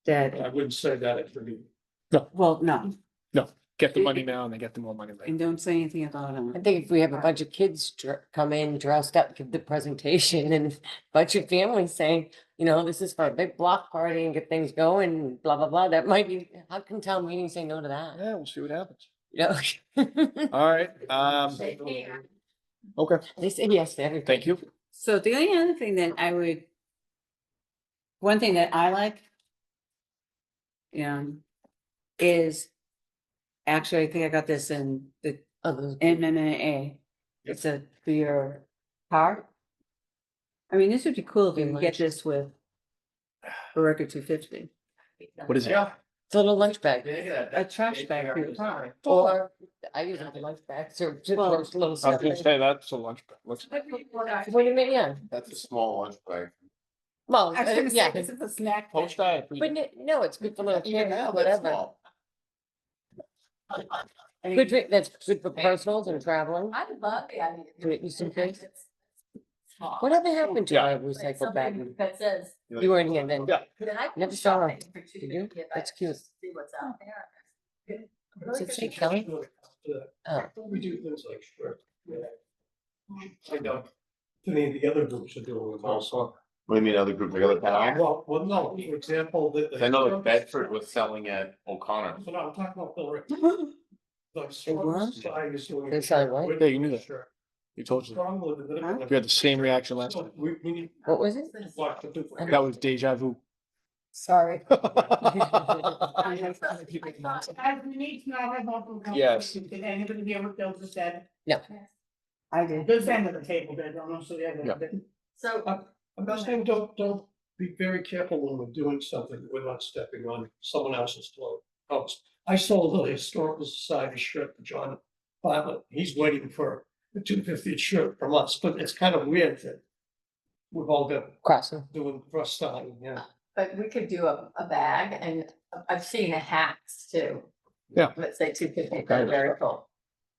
That, I wouldn't say that it would be. well, no, Get the money now and then get the more money later. and don't say anything about I it. think if we have a bunch of kids come in dressed up, give the presentation and a bunch of families saying, this is for a big block party and get things going, blah, blah, blah, that might be, how can town meeting say no to that? Yeah, we'll see what happens. Yeah. All right, okay, They say yes to everything. thank you. So the only other thing that I would, one thing that I like, is, actually, I think I got this in the MMA. It's for your car. I mean, this would be cool if we could get this with a record 250. What is it? Yeah. It's a little lunch bag, A trash bag for your car. or I use it for lunch bags, or just Well, for a little. I was stuff. gonna say that's a lunch. What do you mean, yeah, That's a small lunch bag. well, I was gonna yeah, say, this is a snack. Post that. but no, it's good for little Even kids, now, that's whatever. small. Good, that's good for personals and traveling. I love it. I mean. Do it, you some things? it's small. Whatever happened to Yeah. our Like recycle bag? something that says. You weren't here then. Yeah. Then I Never go saw her. shopping for Did you? $2.50 if I That's cute. just See what's out there. What's it say, Kelly? Oh. We do things like, sure. I know. Any of the other groups are doing it also. What do you mean other group, like other towns? Well, no, for example, that. I know that Bedford was selling at O'Connor. So no, I'm talking about Bill Rick. The were? strong side is doing. They're selling what? Yeah, you knew that. Sure. You told you. Strong with the- Huh? We had the same reaction last So time. we need What was it? to watch the difference. That was deja vu. Sorry. As we need to now have multiple. Yes. conversations. Did anybody hear what Bill just said? I did. This end of the table did, I don't know, so the other. Yeah. didn't. So. I'm just saying, don't be very careful when we're doing something, that we're not stepping on someone else's toes. I sold the Historical Society shirt to John Bartlett. He's waiting for the 250th shirt from us, but it's kind of weird that we've all got Crossing. doing brush styling, yeah. but we could do a bag and I've seen the hats too. Yeah. Let's say 250, they're very full.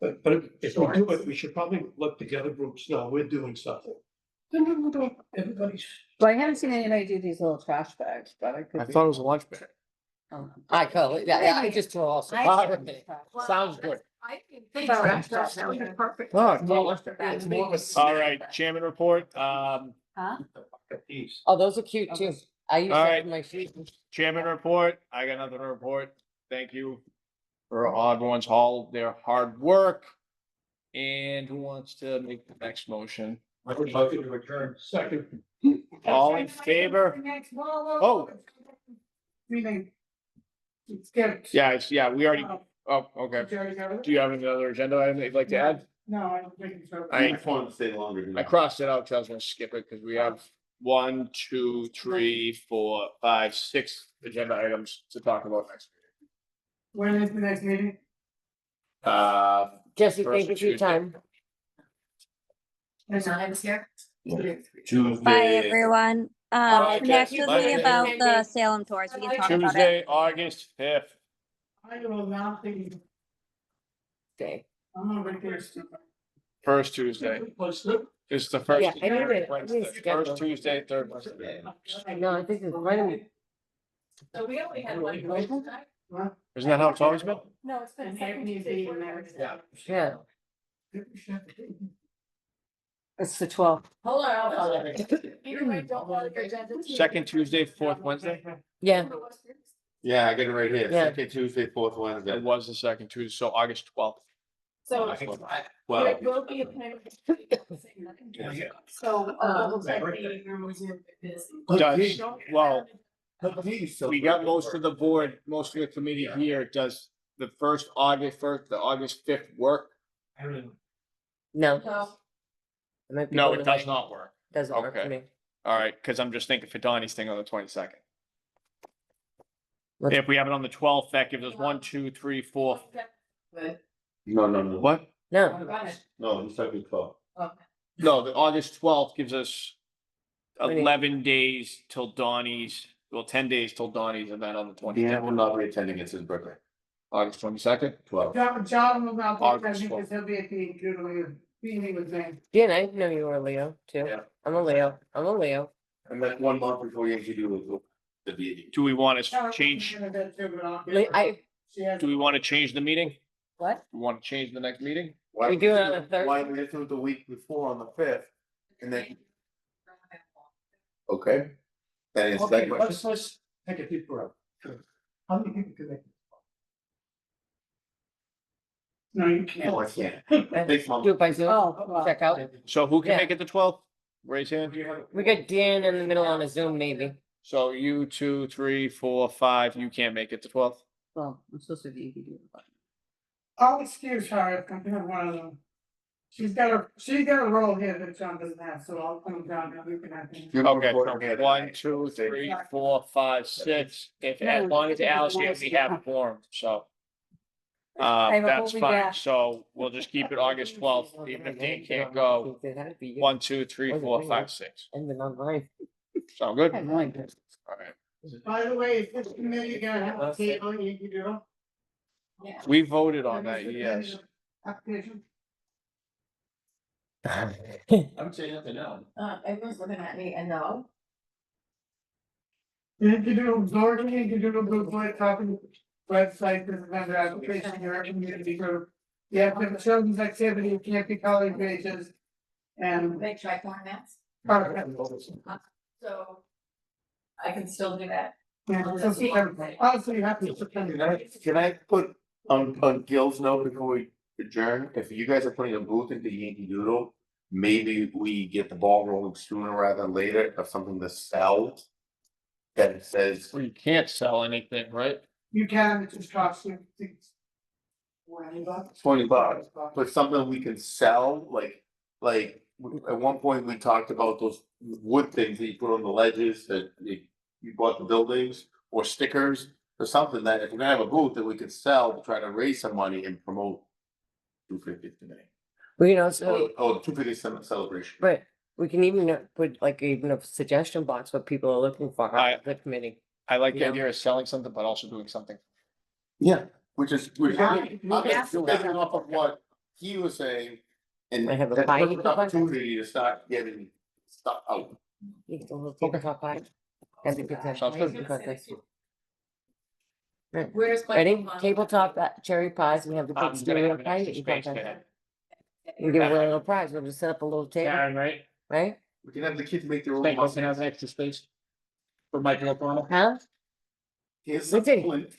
But if we do it, we should probably let the other groups know we're doing something. Everybody's. Well, I haven't seen anybody do these little trash bags, but I could. I thought it was a lunch bag. I call it, yeah, I just throw all. Sounds good. I think trash bags, that would be perfect. Oh, That's All right, chairman report, Huh? Oh, those are cute too. I use All that right. in my shoes. chairman report, I got nothing to report. Thank you for Odd Ones Hall, their hard work. And who wants to make the next motion? I would love to return. Second. All in favor? Oh. Meeting. It's good. Yeah, we already, oh, okay. Do you have any other agenda item that you'd like to add? No, I don't think so. I- just wanted to stay longer. than I that. crossed it out, because I was gonna skip it, because we have 1, 2, 3, 4, 5, 6 agenda items to talk about next When is the next meeting? meeting. Jesse, First thank you for your Tuesday. time. There's times here. Tuesday. Bye, everyone. Alright, Connect Jesse, with bye. me about the Salem tours. We can talk about it. Tuesday, August 5th. I will not think, Okay. I'm on vacation. First Tuesday. It's the first. Yeah, I need it. Wednesday. Schedule. First Tuesday, third Wednesday. No, I think it's right. in- So we only had one. Isn't that how it's always been? No, it's been. Yeah. It's the 12th. Hold on. Either way, don't want your agenda. Second Tuesday, fourth Wednesday? Yeah, Yeah, I got it right here. Yeah. Second Tuesday, fourth Wednesday. It was the second Tuesday, so August 12th. So. Well, It will be a plan. So, we'll take the rooms in this. Does, well, we got most of the board, most of the committee here. Does the first August, the August 5th work? no. So, It might be No, going it does away. not work. Doesn't work for Okay. me. All right, because I'm just thinking for Donnie's thing on the 22nd. Let's- If we have it on the 12th, that gives us 1, 2, 3, 4. Good. no. What? No, Run it. No, he's talking 12. No, the August 12th gives us do you mean? 11 days till Donnie's, well, 10 days till Donnie's event on the Deanna 22nd. will not be attending, it's his birthday, August 22nd? 12. John will not be August attending because he'll be at the Jubilee meeting with me. Dan, I didn't know you were a Leo too. Yeah. I'm a Leo. I'm a Leo. And then 1 month before you actually do the meeting. Do we want to Carol's change, gonna do it too, but I'll get Le- her. I, She has- do we want to change the meeting? what? We want to change the next meeting? Why We do it on the third? Why we do it the week before on the 5th, and then, okay? That is Okay, that let's question. take a deep breath. How many people can they? No, you can't. No, I can't. Uh, Next month. Do it by Zoom. Oh, well. Check out. So who can Yeah. make it the 12th? Raise hand. We got Dan in the middle on a Zoom maybe. So you 2, 3, 4, 5, you can't make it the 12th? Well, I'm supposed to be. I'll excuse her if I can have one of them. She's got a role here that John doesn't have, so I'll come down and we can have. him. You're Okay, recording here so 1, tonight. 2, 3, 4, 5, 6. If, as long as Alice here, we have a quorum, so. Hey, but That's we'll be fine. back. So we'll just keep it August 12th, even if Dan can't go. 1, 2, 3, 4, 5, 6. And then online. Sound good? I have no idea. All right. By the way, is this committee gonna have a table you can do? Yeah. We voted on that, yes. Application? I'm saying nothing now. Everyone's looking at me and no. You can do Zorgi, you can do the Blue Boy Coffee website, this is under application, your community group. You have the children's activity, you can't be college pages. And. Make sure I formats. Perfect. So. I can still do that. Yeah, so September. Also, you have to September. Can I put on Gil's note before we adjourn, if you guys are putting a booth into Yankee Doodle, maybe we get the ball rolling sooner rather than later of something to sell. That says, Well, you can't sell anything, right? You can, it just costs you. $20, but something we can sell, like, at one point, we talked about those wood things that you put on the ledges that you bought the buildings, or stickers, or something that if we're gonna have a booth that we could sell to try to raise some money and promote 250th today. We can also, Oh, the 250th celebration. right, We can even put like even a suggestion box what people are looking for, the committee. I like the Yeah. idea of selling something, but also doing something. Yeah, which is, Yeah. I'm just building off of what he was saying. And I have a that's pie a you perfect can buy? opportunity to start getting stuff out. You get a little tabletop pie. That'd be good to have. Sounds good. Because that's- Right. Where's my? Ready? Tabletop cherry pies, we have the big stereo pie. that you can buy. You give away a little prize, we'll just set up a little table, Karen, right? right? We can have the kids make their own. Thank you, can have an extra space. For Michael O'Connell. Huh? Here's We did. something.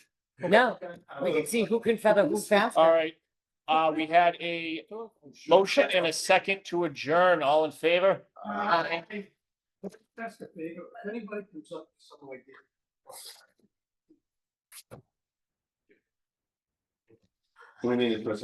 No, we can see who can feather who faster. All right, we had a motion and a second to adjourn, all in favor? That's the thing, if anybody comes up with some idea. We need to put